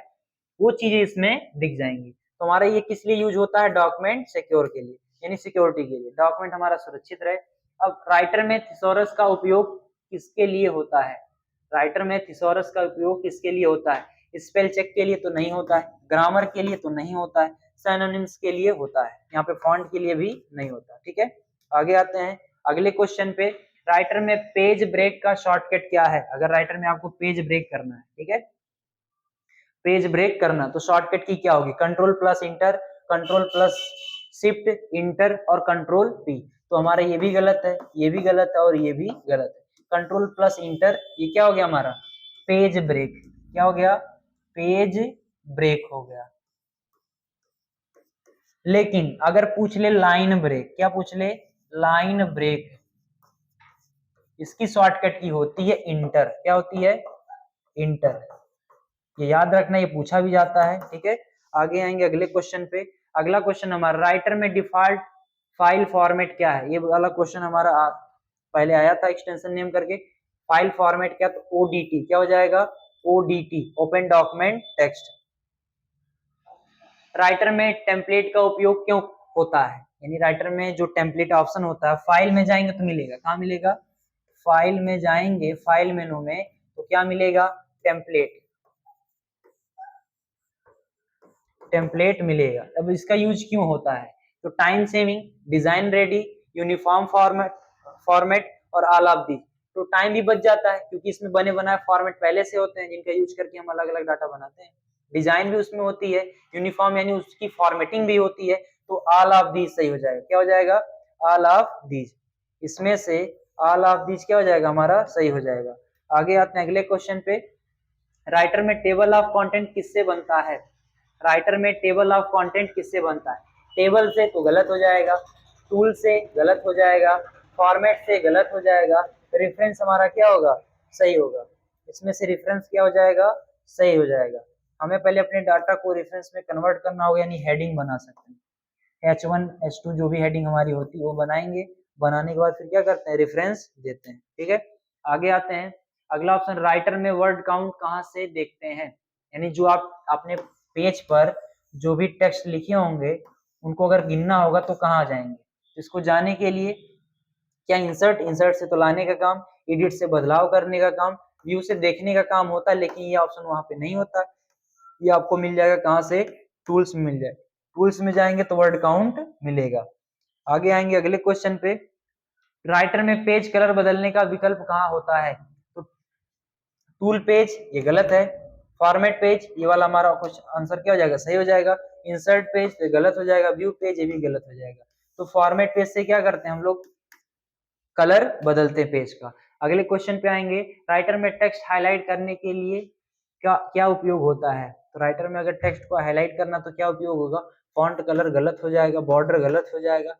वो चीजें इसमें दिख जाएंगी। तो हमारा ये किस लिए यूज होता है? डॉक्यूमेंट सिक्योर के लिए, यानी सिक्योरिटी के लिए, डॉक्यूमेंट हमारा सुरक्षित रहे। अब राइटर में थिसॉरस का उपयोग किसके लिए होता है? राइटर में थिसॉरस का उपयोग किसके लिए होता है? स्पेल चेक के लिए तो नहीं होता है, ग्रामर के लिए तो नहीं होता है, सिनोनिम्स के लिए होता है, यहाँ पे फॉन्ट के लिए भी नहीं होता। ठीक है, आगे आते हैं अगले क्वेश्चन पे। राइटर में पेज ब्रेक का शॉर्टकट क्या है? अगर राइटर में आपको पेज ब्रेक करना है, ठीक है, पेज ब्रेक करना, तो शॉर्टकट की क्या होगी? Control plus inter, control plus shift inter और कंट्रोल पी। तो हमारा ये भी गलत है, ये भी गलत है और ये भी गलत है। कंट्रोल प्लस इंटर, ये क्या हो गया हमारा? Page break. क्या हो गया? पेज ब्रेक हो गया। लेकिन अगर पूछ ले लाइन ब्रेक, क्या पूछ ले? लाइन ब्रेक, इसकी शॉर्टकट की होती है इंटर। क्या होती है? इंटर। ये याद रखना, ये पूछा भी जाता है। ठीक है, आगे आएंगे अगले क्वेश्चन पे। अगला क्वेश्चन हमारा, राइटर में डिफॉल्ट फाइल फॉर्मेट क्या है? ये वाला क्वेश्चन हमारा पहले आया था एक्सटेंशन नेम करके। फाइल फॉर्मेट क्या? तो ओडीटी। क्या हो जाएगा? ODT, open document text. Writer में टेम्पलेट का उपयोग क्यों होता है? यानी राइटर में जो टेम्पलेट ऑप्शन होता है, फाइल में जाएंगे तो मिलेगा। कहाँ मिलेगा? फाइल में जाएंगे, फाइल मेनू में, तो क्या मिलेगा? टेम्पलेट, टेम्पलेट मिलेगा। अब इसका यूज क्यों होता है? तो time saving, design ready, uniform format और ऑल ऑफ दी। तो टाइम भी बच जाता है क्योंकि इसमें बने बनाए फॉर्मेट पहले से होते हैं जिनका यूज करके हम अलग अलग डाटा बनाते हैं। डिजाइन भी उसमें होती है, यूनिफॉर्म यानी उसकी फॉर्मेटिंग भी होती है। तो ऑल ऑफ दीज सही हो जाएगा। क्या हो जाएगा? All of these. इसमें से ऑल ऑफ दीज क्या हो जाएगा हमारा? सही हो जाएगा। आगे आते हैं अगले क्वेश्चन पे। राइटर में टेबल ऑफ कंटेंट किससे बनता है? राइटर में टेबल ऑफ कंटेंट किससे बनता है? टेबल से तो गलत हो जाएगा, टूल से गलत हो जाएगा, फॉर्मेट से गलत हो जाएगा, रेफरेंस हमारा क्या होगा? सही होगा। इसमें से रेफरेंस क्या हो जाएगा? सही हो जाएगा। हमें पहले अपने डाटा को रेफरेंस में कन्वर्ट करना होगा, यानी हेडिंग बना सकते हैं। H1 H2 जो भी हेडिंग हमारी होती है वो बनाएंगे, बनाने के बाद फिर क्या करते हैं? रेफरेंस देते हैं। ठीक है, आगे आते हैं अगला ऑप्शन, राइटर में वर्ड काउंट कहाँ से देखते हैं? यानी जो आप अपने पेज पर जो भी टेक्स्ट लिखे होंगे उनको अगर गिनना होगा तो कहाँ जाएंगे? इसको जाने के लिए क्या इंसर्ट, इंसर्ट से तो लाने का काम, एडिट से बदलाव करने का काम, व्यू से देखने का काम होता है, लेकिन ये ऑप्शन वहां पे नहीं होता। ये आपको मिल जाएगा कहाँ से? टूल्स में मिल जाए। टूल्स में जाएंगे तो वर्ड काउंट मिलेगा। आगे आएंगे अगले क्वेश्चन पे। राइटर में पेज कलर बदलने का विकल्प कहाँ होता है? तो टूल पेज, ये गलत है। फॉर्मेट पेज, ये वाला हमारा क्वेश्चन आंसर क्या हो जाएगा? सही हो जाएगा। इंसर्ट पेज तो गलत हो जाएगा, व्यू पेज ये भी गलत हो जाएगा। तो फॉर्मेट पेज से क्या करते हैं हम लोग? कलर बदलते पेज का। अगले क्वेश्चन पे आएंगे, राइटर में टेक्स्ट हाईलाइट करने के लिए क्या क्या उपयोग होता है। तो राइटर में अगर टेक्स्ट को हाईलाइट करना तो क्या उपयोग होगा, फॉन्ट कलर गलत हो जाएगा, बॉर्डर गलत हो जाएगा,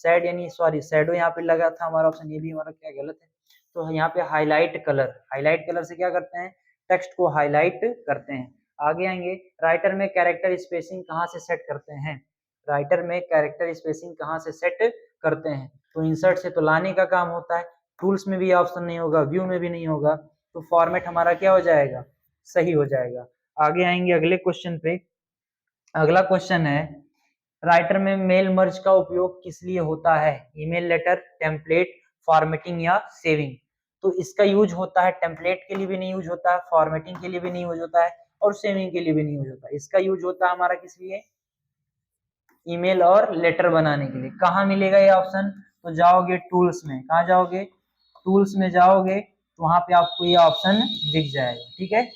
शेड यानी सॉरी शैडो यहाँ पे लगा था हमारा ऑप्शन, ये भी हमारा क्या गलत है। तो यहाँ पे हाईलाइट कलर से क्या करते हैं, टेक्स्ट को हाईलाइट करते हैं। आगे आएंगे, राइटर में कैरेक्टर स्पेसिंग कहाँ से सेट करते हैं। राइटर में कैरेक्टर स्पेसिंग कहाँ से सेट करते हैं, तो इंसर्ट से तो लाने का काम होता है, टूल्स में भी ऑप्शन नहीं होगा, व्यू में भी नहीं होगा, तो फॉर्मेट हमारा क्या हो जाएगा, सही हो जाएगा। आगे आएंगे अगले क्वेश्चन पे। अगला क्वेश्चन है, राइटर में मेल मर्ज का उपयोग किस लिए होता है, ईमेल, लेटर, टेम्पलेट, फॉर्मेटिंग या सेविंग। तो इसका यूज होता है टेम्पलेट के लिए भी नहीं यूज होता है, फॉर्मेटिंग के लिए भी नहीं यूज होता है, और सेविंग के लिए भी नहीं यूज होता है। इसका यूज होता है हमारा किस लिए, ईमेल और लेटर बनाने के लिए। कहाँ मिलेगा ये ऑप्शन, तो जाओगे टूल्स में, कहाँ जाओगे, टूल्स में जाओगे तो वहां पे आपको ये ऑप्शन दिख जाएगा। ठीक है,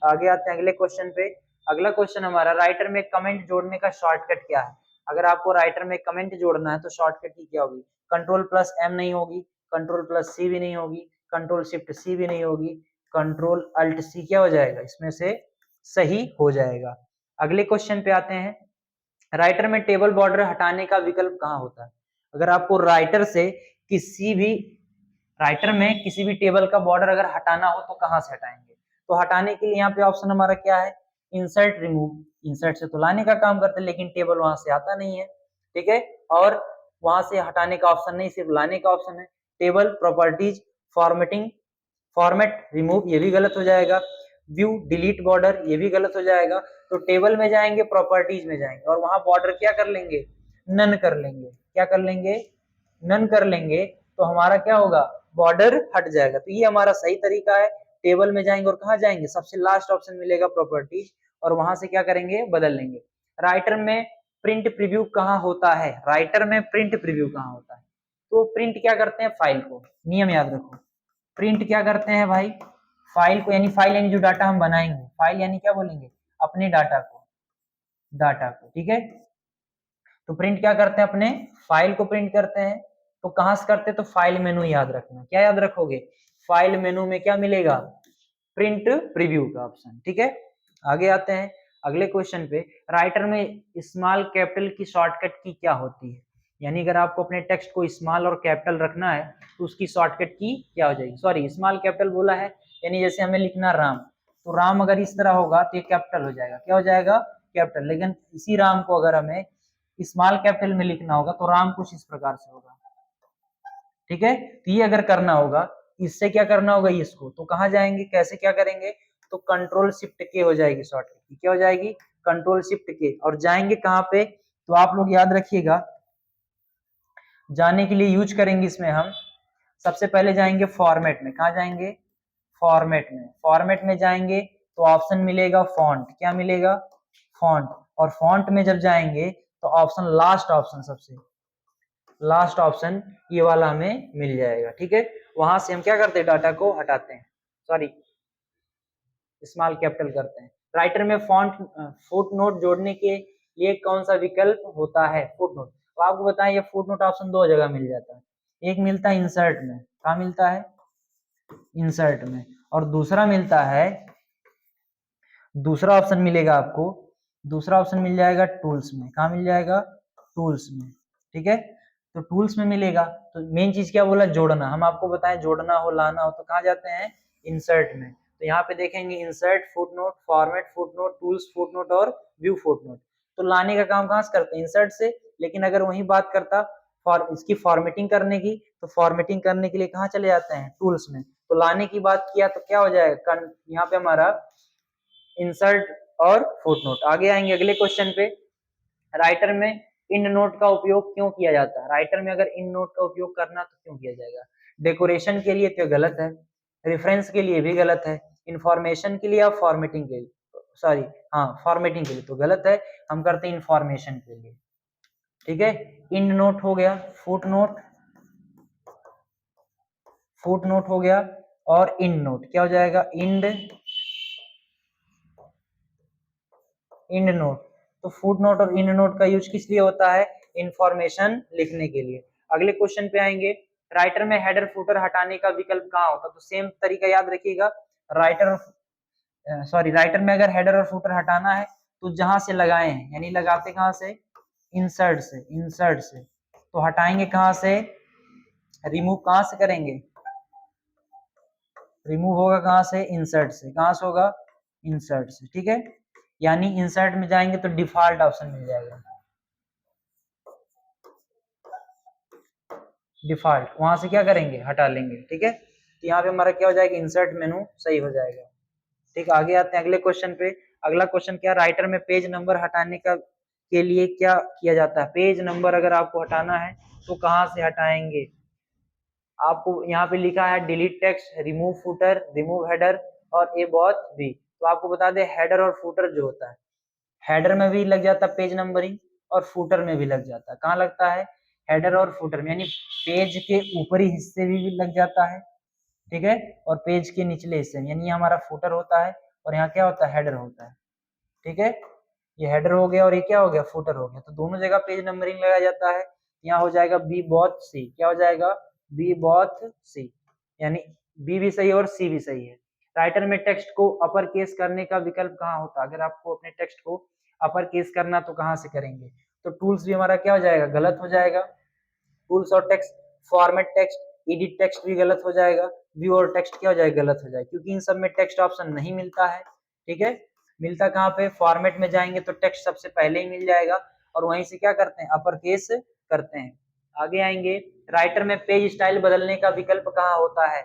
आगे आते हैं अगले क्वेश्चन पे। अगला क्वेश्चन हमारा, राइटर में कमेंट जोड़ने का शॉर्टकट क्या है। अगर आपको राइटर में कमेंट जोड़ना है तो शॉर्टकट की क्या होगी, कंट्रोल प्लस एम नहीं होगी, कंट्रोल प्लस सी भी नहीं होगी, कंट्रोल शिफ्ट सी भी नहीं होगी, कंट्रोल अल्ट सी क्या हो जाएगा, इसमें से सही हो जाएगा। अगले क्वेश्चन पे आते हैं, राइटर में टेबल बॉर्डर हटाने का विकल्प कहाँ होता है। अगर आपको राइटर में किसी भी टेबल का बॉर्डर अगर हटाना हो तो कहाँ से हटाएंगे, तो हटाने के लिए यहाँ पे ऑप्शन हमारा क्या है, इंसर्ट रिमूव। इंसर्ट से तो लाने का काम करते हैं, लेकिन टेबल वहां से आता नहीं है, ठीक है, और वहां से हटाने का ऑप्शन नहीं, सिर्फ लाने का ऑप्शन है। Table, properties, formatting, format, remove, ये भी गलत हो जाएगा। व्यू, डिलीट बॉर्डर, ये भी गलत हो जाएगा। तो टेबल में जाएंगे, प्रॉपर्टीज में जाएंगे, और वहां बॉर्डर क्या कर लेंगे, नन कर लेंगे। क्या कर लेंगे, नन कर लेंगे, तो हमारा क्या होगा, बॉर्डर हट जाएगा। तो ये हमारा सही तरीका है। टेबल में जाएंगे और कहाँ जाएंगे, सबसे लास्ट ऑप्शन मिलेगा प्रॉपर्टीज, और वहां से क्या करेंगे, बदल लेंगे। राइटर में प्रिंट प्रीव्यू कहाँ होता है, राइटर में प्रिंट प्रीव्यू कहाँ होता है, तो प्रिंट क्या करते हैं, फाइल को, नियम याद रखो, प्रिंट क्या करते हैं भाई, फाइल को, यानी फाइल यानी जो डाटा हम बनाएंगे, फाइल यानी क्या बोलेंगे, अपने डाटा को, ठीक है। तो प्रिंट क्या करते हैं, अपने फाइल को प्रिंट करते हैं। तो कहां से करते हैं, तो फाइल मेनू याद रखना, क्या याद रखोगे, फाइल मेनू में क्या मिलेगा, प्रिंट प्रीव्यू का ऑप्शन, ठीक है। आगे आते हैं अगले क्वेश्चन पे, राइटर में स्मॉल कैपिटल की शॉर्टकट की क्या होती है, यानी अगर आपको अपने टेक्स्ट को स्मॉल और कैपिटल रखना है तो उसकी शॉर्टकट की क्या हो जाएगी, सॉरी स्मॉल कैपिटल बोला है, यानी जैसे हमें लिखना राम, तो राम अगर इस तरह होगा तो ये कैपिटल हो जाएगा, क्या हो जाएगा, कैपिटल। लेकिन इसी राम को अगर हमें स्मॉल कैपिटल में लिखना होगा तो राम कुछ इस प्रकार से होगा, ठीक है। तो ये अगर करना होगा, इससे क्या करना होगा इसको, तो कहाँ जाएंगे, कैसे क्या करेंगे, तो कंट्रोल शिफ्ट के हो जाएगी शॉर्टकट की, क्या हो जाएगी, कंट्रोल शिफ्ट के, और जाएंगे कहाँ पे, तो आप लोग याद रखिएगा, जाने के लिए यूज करेंगे इसमें हम, सबसे पहले जाएंगे फॉर्मेट में, कहाँ जाएंगे, फॉर्मेट में जाएंगे तो ऑप्शन मिलेगा फॉन्ट, क्या मिलेगा, फॉन्ट, और फॉन्ट में जब जाएंगे तो ऑप्शन सबसे लास्ट ऑप्शन ये वाला हमें मिल जाएगा, ठीक है। वहां से हम क्या करते हैं, डाटा को हटाते हैं, सॉरी स्मॉल कैपिटल करते हैं। राइटर में फुट नोट जोड़ने के लिए कौन सा विकल्प होता है, फुट नोट, तो आपको बताएं ये फुट नोट ऑप्शन दो जगह मिल जाता है, एक मिलता है इंसर्ट में, कहाँ मिलता है, इंसर्ट में, और दूसरा ऑप्शन मिलेगा आपको, दूसरा ऑप्शन मिल जाएगा टूल्स में, कहाँ मिल जाएगा, टूल्स में, ठीक है। तो टूल्स में मिलेगा, तो मेन चीज क्या बोला, जोड़ना, हम आपको बताएं जोड़ना हो, लाना हो तो कहाँ जाते हैं, इंसर्ट में। तो यहाँ पे देखेंगे insert footnote, format footnote, tools footnote और व्यू फुटनोट। तो लाने का काम कहाँ से करते हैं, इंसर्ट से, लेकिन अगर वही बात करता इसकी फॉर्मेटिंग करने की, तो फॉर्मेटिंग करने के लिए कहाँ चले जाते हैं, टूल्स में। तो लाने की बात किया तो क्या हो जाएगा, यहाँ पे हमारा इंसर्ट और फुटनोट। आगे आएंगे अगले क्वेश्चन पे, राइटर में इंड नोट का उपयोग क्यों किया जाता है, राइटर में अगर इंड नोट का उपयोग करना तो क्यों किया जाएगा, डेकोरेशन के लिए तो गलत है, रेफरेंस के लिए भी गलत है, इंफॉर्मेशन के लिए या फॉर्मेटिंग के लिए, सॉरी हाँ फॉर्मेटिंग के लिए तो गलत है, हम करते हैं इंफॉर्मेशन के लिए, ठीक है। इंड नोट हो गया, फुट नोट हो गया, और इंड नोट क्या हो जाएगा, इंड नोट। तो फुट नोट और इंड नोट का यूज किस लिए होता है, इंफॉर्मेशन लिखने के लिए। अगले क्वेश्चन पे आएंगे, राइटर में हेडर फुटर हटाने का विकल्प कहाँ होता है? तो सेम तरीका याद रखिएगा, राइटर में अगर हेडर और फुटर हटाना है तो जहां से लगाए हैं, यानी लगाते कहां से, इंसर्ट से तो हटाएंगे कहां से, रिमूव कहां से करेंगे, रिमूव होगा कहां से, इंसर्ट से। कहां से होगा, इंसर्ट से, ठीक है। यानी इंसर्ट में जाएंगे तो डिफॉल्ट ऑप्शन मिल जाएगा, डिफॉल्ट, वहां से क्या करेंगे, हटा लेंगे, ठीक है। तो यहाँ पे हमारा क्या हो जाएगा, इंसर्ट मेनू सही हो जाएगा। ठीक, आगे आते हैं अगले क्वेश्चन पे। अगला क्वेश्चन क्या, राइटर में पेज नंबर हटाने का के लिए क्या किया जाता है? पेज नंबर अगर आपको हटाना है तो कहां से हटाएंगे? आपको यहाँ पे लिखा है delete text, remove footer, remove header और ए बॉथ भी। तो आपको बता दें हेडर और फुटर जो होता है, हेडर में भी लग जाता है पेज नंबरिंग और फुटर में भी लग जाता है। कहाँ लगता है, हेडर और फुटर में, यानी पेज के ऊपरी हिस्से में भी लग जाता है, ठीक है, और पेज के निचले हिस्से में, यानी ये हमारा फुटर होता है और यहाँ क्या होता है, हेडर होता है, ठीक है। ये हेडर हो गया और ये क्या हो गया, फुटर हो गया। तो दोनों जगह पेज नंबरिंग लगाया जाता है। यहाँ हो जाएगा बी बॉथ सी, क्या हो जाएगा, बी बॉथ सी, यानी बी भी सही है और सी भी सही है। राइटर में टेक्स्ट को अपर केस करने का विकल्प कहाँ होता है? अगर आपको अपने टेक्स्ट को अपर केस करना तो कहाँ से करेंगे? तो टूल्स भी हमारा क्या हो जाएगा, गलत हो जाएगा। टूल्स और text, format text, edit text भी गलत हो जाएगा, व्यू और टेक्स्ट क्या हो जाएगा, गलत हो जाएगा, क्योंकि इन सब में टेक्स्ट ऑप्शन नहीं मिलता है, ठीक है। मिलता कहाँ पे, फॉर्मेट में जाएंगे तो टेक्स्ट सबसे पहले ही मिल जाएगा और वहीं से क्या करते हैं, अपर केस करते हैं। आगे आएंगे, राइटर में पेज स्टाइल बदलने का विकल्प कहाँ होता है?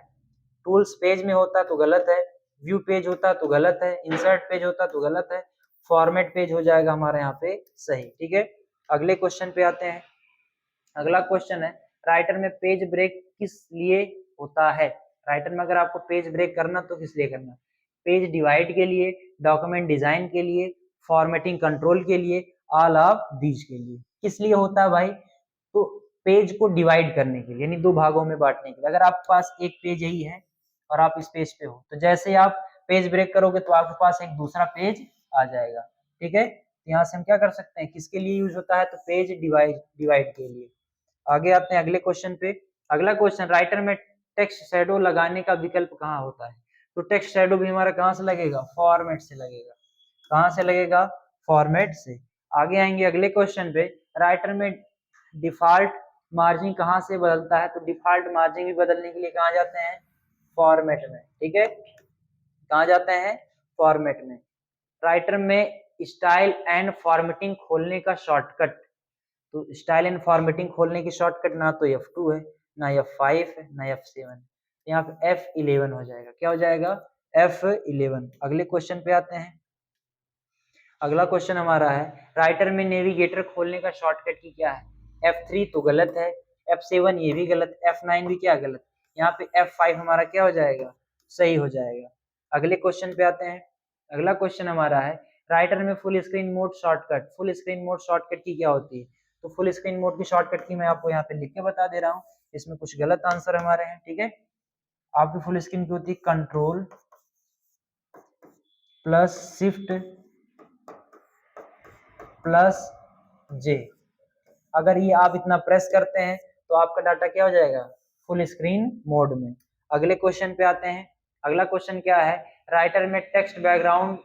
टूल्स पेज में होता है तो गलत है, व्यू पेज होता है तो गलत है, इंसर्ट पेज होता है तो गलत है, फॉर्मेट पेज हो जाएगा हमारे यहाँ पे सही, ठीक है। अगले क्वेश्चन पे आते हैं। अगला क्वेश्चन है, राइटर में पेज ब्रेक किस लिए होता है? राइटर में अगर आपको पेज ब्रेक करना तो किस लिए करना? पेज डिवाइड के लिए, डॉक्यूमेंट डिजाइन के लिए, फॉर्मेटिंग कंट्रोल के लिए, ऑल ऑफ दीज के लिए। किस लिए होता है भाई? तो पेज को डिवाइड करने के लिए, यानी दो भागों में बांटने के लिए। अगर आपके पास एक पेज यही है और आप इस पेज पे हो, तो जैसे ही आप पेज ब्रेक करोगे तो आपके पास एक दूसरा पेज आ जाएगा, ठीक है। यहाँ से हम क्या कर सकते हैं, किसके लिए यूज होता है? तो पेज डिवाइड के लिए। आगे आते हैं अगले क्वेश्चन पे। अगला क्वेश्चन, राइटर में टेक्स्ट शैडो लगाने का विकल्प कहाँ होता है? तो टेक्स्ट शैडो भी हमारा कहाँ से लगेगा, फॉर्मेट से लगेगा। कहाँ से लगेगा, फॉर्मेट से। आगे आएंगे अगले क्वेश्चन पे, राइटर में डिफॉल्ट मार्जिन कहाँ से बदलता है? तो डिफॉल्ट मार्जिन भी बदलने के लिए कहाँ जाते हैं, फॉर्मेट में, ठीक है। कहाँ जाते हैं, फॉर्मेट में। राइटर में स्टाइल एंड फॉर्मेटिंग खोलने का शॉर्टकट, तो स्टाइल एंड फॉर्मेटिंग खोलने की शॉर्टकट ना तो F2 है, ना F5 है, ना F7, यहाँ पे F11 हो जाएगा। क्या हो जाएगा, F11। अगले क्वेश्चन पे आते हैं। अगला क्वेश्चन हमारा है, राइटर में नेविगेटर खोलने का शॉर्टकट की क्या है? F3 तो गलत है, F7 ये भी गलत, F9 भी क्या गलत, यहाँ पे F5 हमारा क्या हो जाएगा, सही हो जाएगा। अगले क्वेश्चन पे आते हैं। अगला क्वेश्चन हमारा है, राइटर में full screen mode shortcut, full screen mode shortcut की क्या होती है? तो फुल स्क्रीन मोड की शॉर्टकट की मैं आपको यहाँ पे लिख के बता दे रहा हूँ, इसमें कुछ गलत आंसर हमारे हैं, ठीक है। आपकी फुल स्क्रीन की होती है कंट्रोल प्लस शिफ्ट प्लस जे। अगर ये आप इतना प्रेस करते हैं तो आपका डाटा क्या हो जाएगा, फुल स्क्रीन मोड में। अगले क्वेश्चन पे आते हैं। अगला क्वेश्चन क्या है, राइटर में टेक्स्ट बैकग्राउंड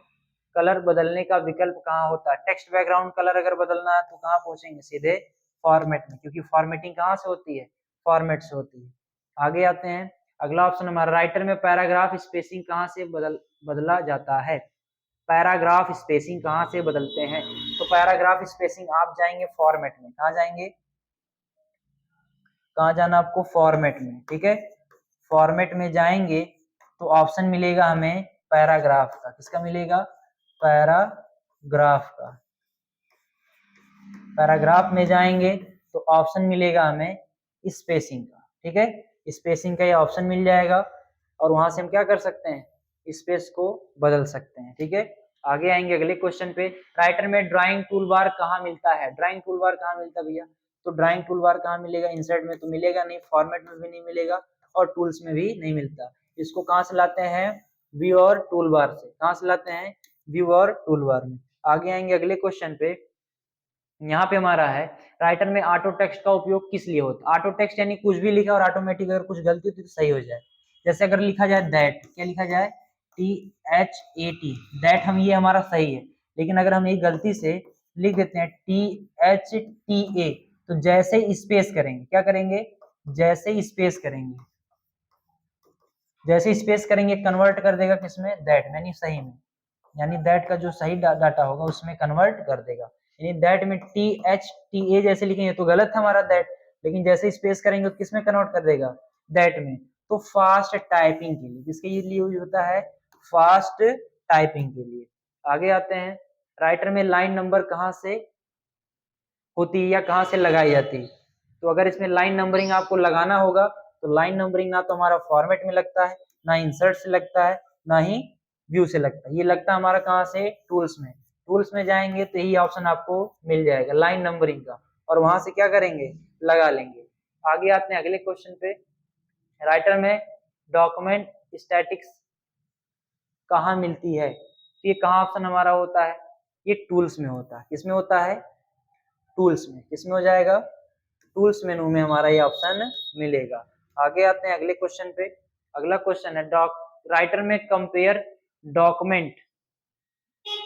कलर बदलने का विकल्प कहाँ होता है? टेक्स्ट बैकग्राउंड कलर अगर बदलना है तो कहाँ पहुंचेंगे, सीधे फॉर्मेट में, क्योंकि फॉर्मेटिंग कहाँ से होती है, फॉर्मेट से होती है। आगे आते हैं। अगला ऑप्शन हमारा, राइटर में पैराग्राफ स्पेसिंग कहाँ से बदला जाता है? पैराग्राफ स्पेसिंग कहाँ से बदलते हैं? तो पैराग्राफ स्पेसिंग आप जाएंगे फॉर्मेट में, कहाँ जाएंगे, कहाँ जाना आपको, फॉर्मेट में, ठीक है। फॉर्मेट में जाएंगे तो ऑप्शन मिलेगा हमें पैराग्राफ का, किसका मिलेगा, पैराग्राफ का। पैराग्राफ में जाएंगे तो ऑप्शन मिलेगा हमें स्पेसिंग का, ठीक है। स्पेसिंग का ये ऑप्शन मिल जाएगा और वहां से हम क्या कर सकते हैं, स्पेस को बदल सकते हैं, ठीक है। आगे आएंगे अगले क्वेश्चन पे, राइटर में ड्राइंग टूल बार कहाँ मिलता है? ड्राइंग टूल बार कहाँ मिलता है भैया? तो ड्राइंग टूल बार कहाँ मिलेगा, इंसर्ट में तो मिलेगा नहीं, फॉर्मेट में भी नहीं मिलेगा और टूल्स में भी नहीं मिलता। इसको कहाँ से लाते हैं, व्यू और टूल बार से। कहाँ से लाते हैं, व्यू और टूल बार में। आगे आएंगे अगले क्वेश्चन पे, यहाँ पे हमारा है राइटर में ऑटो टेक्स्ट का उपयोग किस लिए होता है। ऑटो टेक्स्ट यानी कुछ भी लिखा और ऑटोमेटिक अगर कुछ गलती होती तो सही हो जाए। जैसे अगर लिखा जाए दैट, क्या लिखा जाए, THAT, दैट, हम ये हमारा सही है, लेकिन अगर हम ये गलती से लिख देते हैं THTA, तो जैसे स्पेस करेंगे, क्या करेंगे, जैसे स्पेस करेंगे, जैसे स्पेस करेंगे कन्वर्ट कर देगा किसमें, दैट में, यानी सही में, यानी दैट का जो सही डाटा होगा उसमें कन्वर्ट कर देगा। यानी दैट में THTA जैसे लिखेंगे तो गलत है हमारा दैट, लेकिन जैसे स्पेस करेंगे तो किसमें कन्वर्ट कर देगा, दैट में। तो फास्ट टाइपिंग के लिए, किसके लिए यूज होता है, फास्ट टाइपिंग के लिए। आगे आते हैं, राइटर में लाइन नंबर कहाँ से होती है या कहाँ से लगाई जाती है। तो अगर इसमें लाइन नंबरिंग आपको लगाना होगा तो लाइन नंबरिंग ना तो हमारा फॉर्मेट में लगता है, ना इंसर्ट से लगता है, ना ही व्यू से लगता है। ये लगता है हमारा कहाँ से, टूल्स में। टूल्स में जाएंगे तो यही ऑप्शन आपको मिल जाएगा लाइन नंबरिंग का, और वहां से क्या करेंगे, लगा लेंगे। आगे आते हैं अगले क्वेश्चन पे, राइटर में डॉक्यूमेंट स्टैटिक्स कहाँ मिलती है। तो ये कहाँ ऑप्शन हमारा होता है, ये टूल्स में होता है। किसमें होता है, टूल्स में। किसमें हो जाएगा, टूल्स मेनू में हमारा ये ऑप्शन मिलेगा। आगे आते हैं अगले क्वेश्चन पे। अगला क्वेश्चन है राइटर में कंपेयर डॉक्यूमेंट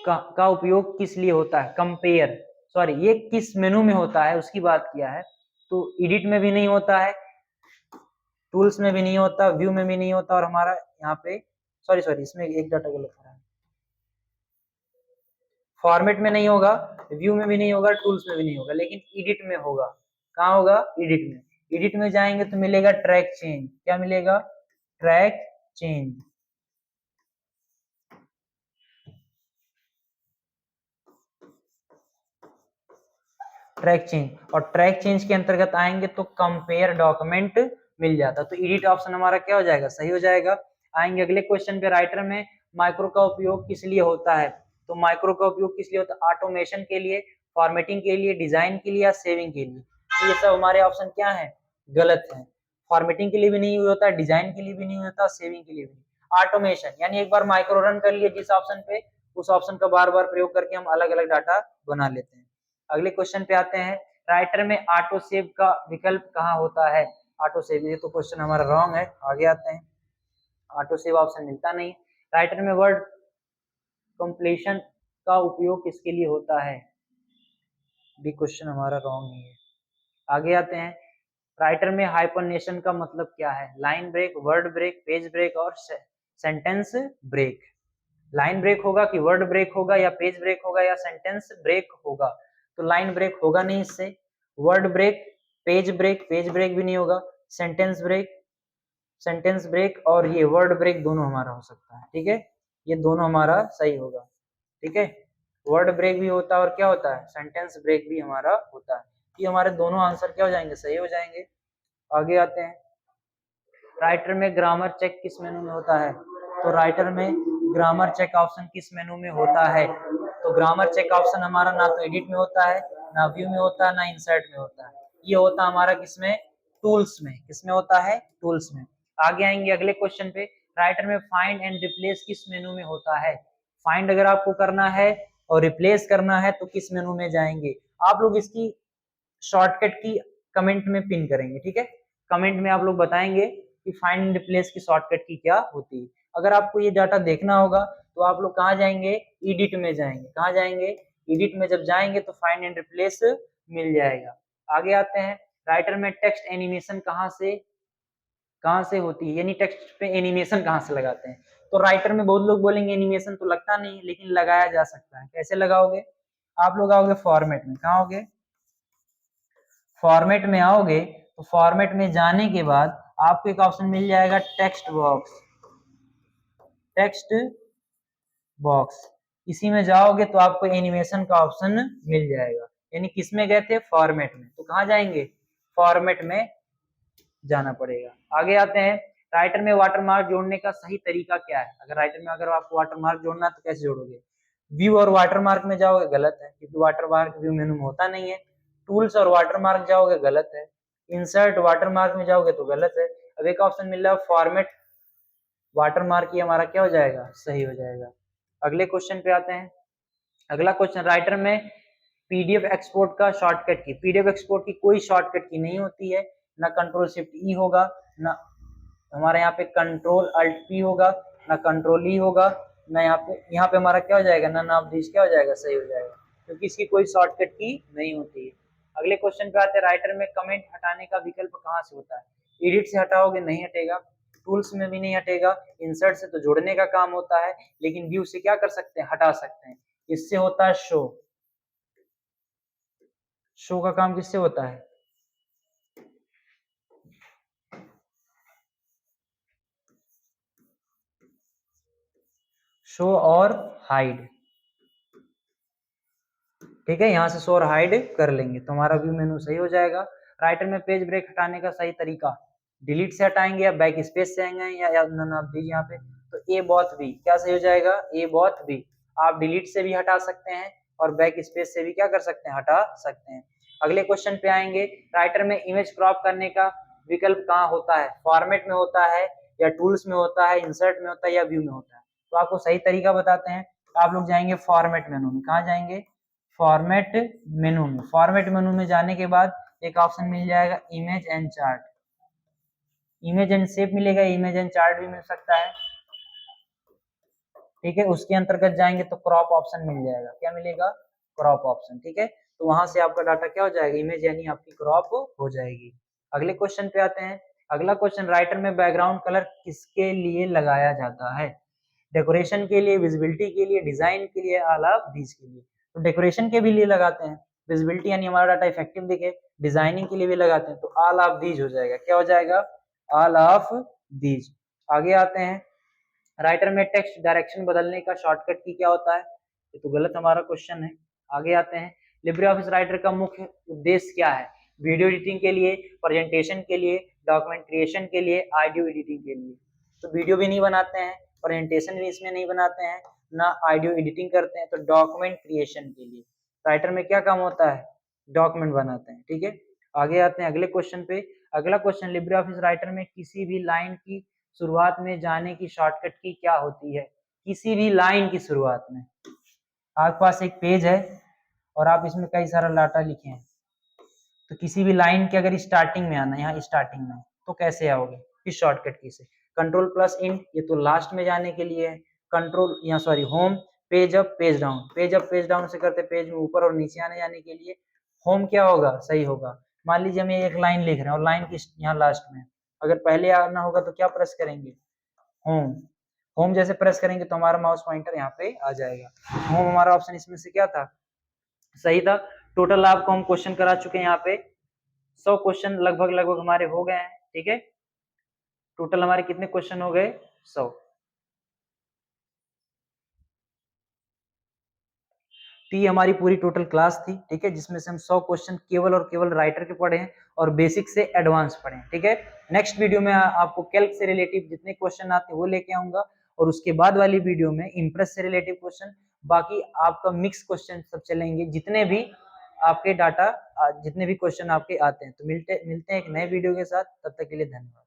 का उपयोग किस लिए होता है। कंपेयर, सॉरी, ये किस मेनू में होता है उसकी बात किया है। तो एडिट में भी नहीं होता है, टूल्स में भी नहीं होता, व्यू में भी नहीं होता, और हमारा यहाँ पे सॉरी इसमें एक डाटा गलत है, फॉर्मेट में नहीं होगा, व्यू में भी नहीं होगा, टूल्स में भी नहीं होगा, लेकिन एडिट में होगा। कहाँ होगा, एडिट में। एडिट में जाएंगे तो मिलेगा ट्रैक चेंज। क्या मिलेगा, ट्रैक चेंज। ट्रैक चेंज, और ट्रैक चेंज के अंतर्गत आएंगे तो कंपेयर डॉक्यूमेंट मिल जाता। तो एडिट ऑप्शन हमारा क्या हो जाएगा, सही हो जाएगा। आएंगे अगले क्वेश्चन पे, राइटर में माइक्रो का उपयोग किस लिए होता है। तो माइक्रो का उपयोग किस लिए होता है, ऑटोमेशन के लिए, फॉर्मेटिंग के लिए, डिजाइन के लिए, या सेविंग के लिए। तो ये सब हमारे ऑप्शन क्या है, गलत है। फॉर्मेटिंग के लिए भी नहीं होता, डिजाइन के लिए भी नहीं होता, सेविंग के लिए भी नहीं। ऑटोमेशन यानी एक बार माइक्रो रन कर लिए जिस ऑप्शन पे, उस ऑप्शन का बार बार प्रयोग करके हम अलग अलग डाटा बना लेते हैं। अगले क्वेश्चन पे आते हैं, राइटर में ऑटो सेव का विकल्प कहाँ होता है। ऑटो सेव, ये तो क्वेश्चन हमारा रॉन्ग है। आगे आते हैं, ऑटो सेव ऑप्शन मिलता नहीं। राइटर में वर्ड कंप्लीशन का उपयोग किसके लिए होता है, भी क्वेश्चन हमारा रॉन्ग ही है। आगे आते हैं, राइटर में हाइपरनेशन का मतलब क्या है। Line break, word break, page break और सेंटेंस ब्रेक। लाइन ब्रेक होगा कि वर्ड ब्रेक होगा, या पेज ब्रेक होगा, या सेंटेंस ब्रेक होगा। तो लाइन ब्रेक होगा नहीं इससे, वर्ड ब्रेक, पेज ब्रेक भी नहीं होगा, सेंटेंस ब्रेक और ये वर्ड ब्रेक दोनों हमारा हो सकता है। ठीक है, ये दोनों हमारा सही होगा। ठीक है, वर्ड ब्रेक भी होता है और क्या होता है, सेंटेंस ब्रेक भी हमारा होता है। ये हमारे दोनों आंसर क्या हो जाएंगे, सही हो जाएंगे। आगे आते हैं, राइटर में ग्रामर चेक किस मेनू में होता है। तो राइटर में ग्रामर चेक ऑप्शन किस मेनू में होता है। तो ग्रामर चेक ऑप्शन हमारा ना तो एडिट में होता है, ना व्यू में होता है, ना इंसर्ट में होता है। ये होता है हमारा किसमें, टूल्स में। किसमें होता है, टूल्स में। आगे आएंगे अगले क्वेश्चन पे, राइटर में फाइंड एंड रिप्लेस किस मेनू में होता है। फाइंड अगर आपको करना है और रिप्लेस करना है तो किस मेनू में जाएंगे। आप लोग इसकी शॉर्टकट की कमेंट में पिन करेंगे। ठीक है, कमेंट में आप लोग बताएंगे कि फाइंड एंड रिप्लेस की शॉर्टकट की क्या होती है। अगर आपको ये डाटा देखना होगा तो आप लोग कहाँ जाएंगे, एडिट में जाएंगे। कहाँ जाएंगे, एडिट में जब जाएंगे तो फाइंड एंड रिप्लेस मिल जाएगा। आगे आते हैं, राइटर में टेक्स्ट एनिमेशन कहाँ से होती है, यानी टेक्स्ट पे एनिमेशन कहाँ से लगाते हैं। तो राइटर में बहुत लोग बोलेंगे एनिमेशन तो लगता नहीं, लेकिन लगाया जा सकता है। कैसे लगाओगे, आप लोग आओगे फॉर्मेट में। कहाँ आओगे, फॉर्मेट में आओगे तो फॉर्मेट में जाने के बाद आपको एक ऑप्शन मिल जाएगा टेक्स्ट बॉक्स। टेक्स्ट बॉक्स, इसी में जाओगे तो आपको एनिमेशन का ऑप्शन मिल जाएगा। यानी किस में गए थे, फॉर्मेट में। तो कहाँ जाएंगे, फॉर्मेट में जाना पड़ेगा। आगे आते हैं, राइटर में वाटरमार्क जोड़ने का सही तरीका क्या है। अगर राइटर में अगर आपको वाटरमार्क जोड़ना है तो कैसे जोड़ोगे, व्यू और वाटरमार्क में जाओगे, गलत है क्योंकि वाटरमार्क व्यू मेनू में होता नहीं है। टूल्स और वाटरमार्क जाओगे, गलत है। इंसर्ट वाटरमार्क में जाओगे तो गलत है। अब एक ऑप्शन मिल रहा है फॉर्मेट वाटरमार्क, ही हमारा क्या हो जाएगा, सही हो जाएगा। अगले क्वेश्चन पे आते हैं, अगला क्वेश्चन, राइटर में पीडीएफ एक्सपोर्ट का शॉर्टकट की, पीडीएफ एक्सपोर्ट की कोई शॉर्टकट की नहीं होती है, ना कंट्रोल शिफ्ट ई होगा, ना हमारे यहाँ पे कंट्रोल अल्ट पी होगा, ना कंट्रोल ई होगा, ना यहाँ पे हमारा क्या हो जाएगा, ना नामधीश क्या हो जाएगा, सही हो जाएगा, क्योंकि इसकी कोई शॉर्टकट की नहीं होती है। अगले क्वेश्चन पे आते हैं, राइटर में कमेंट हटाने का विकल्प कहाँ से होता है? एडिट से हटाओगे नहीं हटेगा, टूल्स में भी नहीं हटेगा, इंसर्ट से तो जोड़ने का काम होता है, लेकिन व्यू से क्या कर सकते हैं, हटा सकते हैं। इससे होता है शो, शो का काम किससे होता है? शो और हाइड, ठीक है, यहाँ से शो और हाइड कर लेंगे तो हमारा व्यू मेनू सही हो जाएगा। राइटर में पेज ब्रेक हटाने का सही तरीका, डिलीट से हटाएंगे या बैक स्पेस से आएंगे या नन ऑफ दीज, यहाँ पे तो ए बॉथ बी क्या सही हो जाएगा, ए बॉथ बी। आप डिलीट से भी हटा सकते हैं और बैक स्पेस से भी क्या कर सकते हैं, हटा सकते हैं। अगले क्वेश्चन पे आएंगे, राइटर में इमेज क्रॉप करने का विकल्प कहाँ होता है? फॉर्मेट में होता है या टूल्स में होता है, इंसर्ट में होता है या व्यू में होता है? तो आपको सही तरीका बताते हैं, आप लोग जाएंगे फॉर्मेट मेनू में, कहाँ जाएंगे, फॉर्मेट मेनू में। फॉर्मेट मेनू में जाने के बाद एक ऑप्शन मिल जाएगा image and chart, image and shape मिलेगा, इमेज एंड चार्ट भी मिल सकता है, ठीक है। उसके अंतर्गत जाएंगे तो क्रॉप ऑप्शन मिल जाएगा, क्या मिलेगा, क्रॉप ऑप्शन, ठीक है। तो वहां से आपका डाटा क्या हो जाएगा, इमेज यानी आपकी क्रॉप हो जाएगी। अगले क्वेश्चन पे आते हैं, अगला क्वेश्चन, राइटर में बैकग्राउंड कलर किसके लिए लगाया जाता है? डेकोरेशन के लिए, विजिबिलिटी के लिए, डिजाइन के लिए, ऑल ऑफ दीज के लिए। तो डेकोरेशन के भी लिए लगाते हैं, विजिबिलिटी यानी हमारा डाटा इफेक्टिव दिखे, डिजाइनिंग के लिए भी लगाते हैं, तो ऑल ऑफ दीज हो जाएगा, क्या हो जाएगा, ऑल ऑफ दीज। आगे आते हैं, राइटर में टेक्स्ट डायरेक्शन बदलने का शॉर्टकट की क्या होता है? ये तो गलत हमारा क्वेश्चन है। आगे आते हैं, लिब्रे ऑफिस राइटर का मुख्य उद्देश्य क्या है? वीडियो एडिटिंग के लिए, प्रेजेंटेशन के लिए, डॉक्यूमेंट क्रिएशन के लिए, ऑडियो एडिटिंग के लिए। तो वीडियो भी नहीं बनाते हैं, प्रेजेंटेशन भी इसमें नहीं बनाते हैं, ना ऑडियो एडिटिंग करते हैं, तो डॉक्यूमेंट क्रिएशन के लिए राइटर में क्या काम होता है, डॉक्यूमेंट बनाते हैं, ठीक है। आगे आते हैं अगले क्वेश्चन पे, अगला क्वेश्चन, लिब्रे ऑफिस राइटर में किसी भी लाइन की शुरुआत में जाने की शॉर्टकट की क्या होती है? किसी भी लाइन की शुरुआत में, आपके पास एक पेज है और आप इसमें कई सारा डाटा लिखे हैं, तो किसी भी लाइन के अगर स्टार्टिंग में आना, यहाँ स्टार्टिंग में, तो कैसे आओगे, किस शॉर्टकट की से? कंट्रोल प्लस इन, ये तो लास्ट में जाने के लिए है। कंट्रोल यहाँ sorry home, page up page down, page up page down से करते पेज में ऊपर और नीचे आने जाने के लिए होम क्या होगा, सही होगा। मान लीजिए हम एक लाइन लिख रहे हैं और लाइन की यहाँ लास्ट में, अगर पहले आना होगा तो क्या प्रेस करेंगे, होम। होम जैसे प्रेस करेंगे तो हमारा माउस पॉइंटर यहाँ पे आ जाएगा। होम हमारा ऑप्शन इसमें से क्या था, सही था। टोटल आपको हम क्वेश्चन करा चुके हैं यहाँ पे 100 क्वेश्चन लगभग लगभग हमारे हो गए हैं, ठीक है। टोटल हमारे कितने क्वेश्चन हो गए, 100। तो ये हमारी पूरी टोटल क्लास थी, ठीक है, जिसमें से हम 100 क्वेश्चन केवल और केवल राइटर के पढ़े हैं और बेसिक से एडवांस पढ़े हैं, ठीक है। नेक्स्ट वीडियो में आपको कैल्क से रिलेटिव जितने क्वेश्चन आते हैं वो लेके आऊंगा, और उसके बाद वाली वीडियो में इंप्रेस से रिलेटिव क्वेश्चन, बाकी आपका मिक्स क्वेश्चन सब चलेंगे, जितने भी आपके डाटा जितने भी क्वेश्चन आपके आते हैं। तो मिलते हैं एक नए वीडियो के साथ, तब तक के लिए धन्यवाद।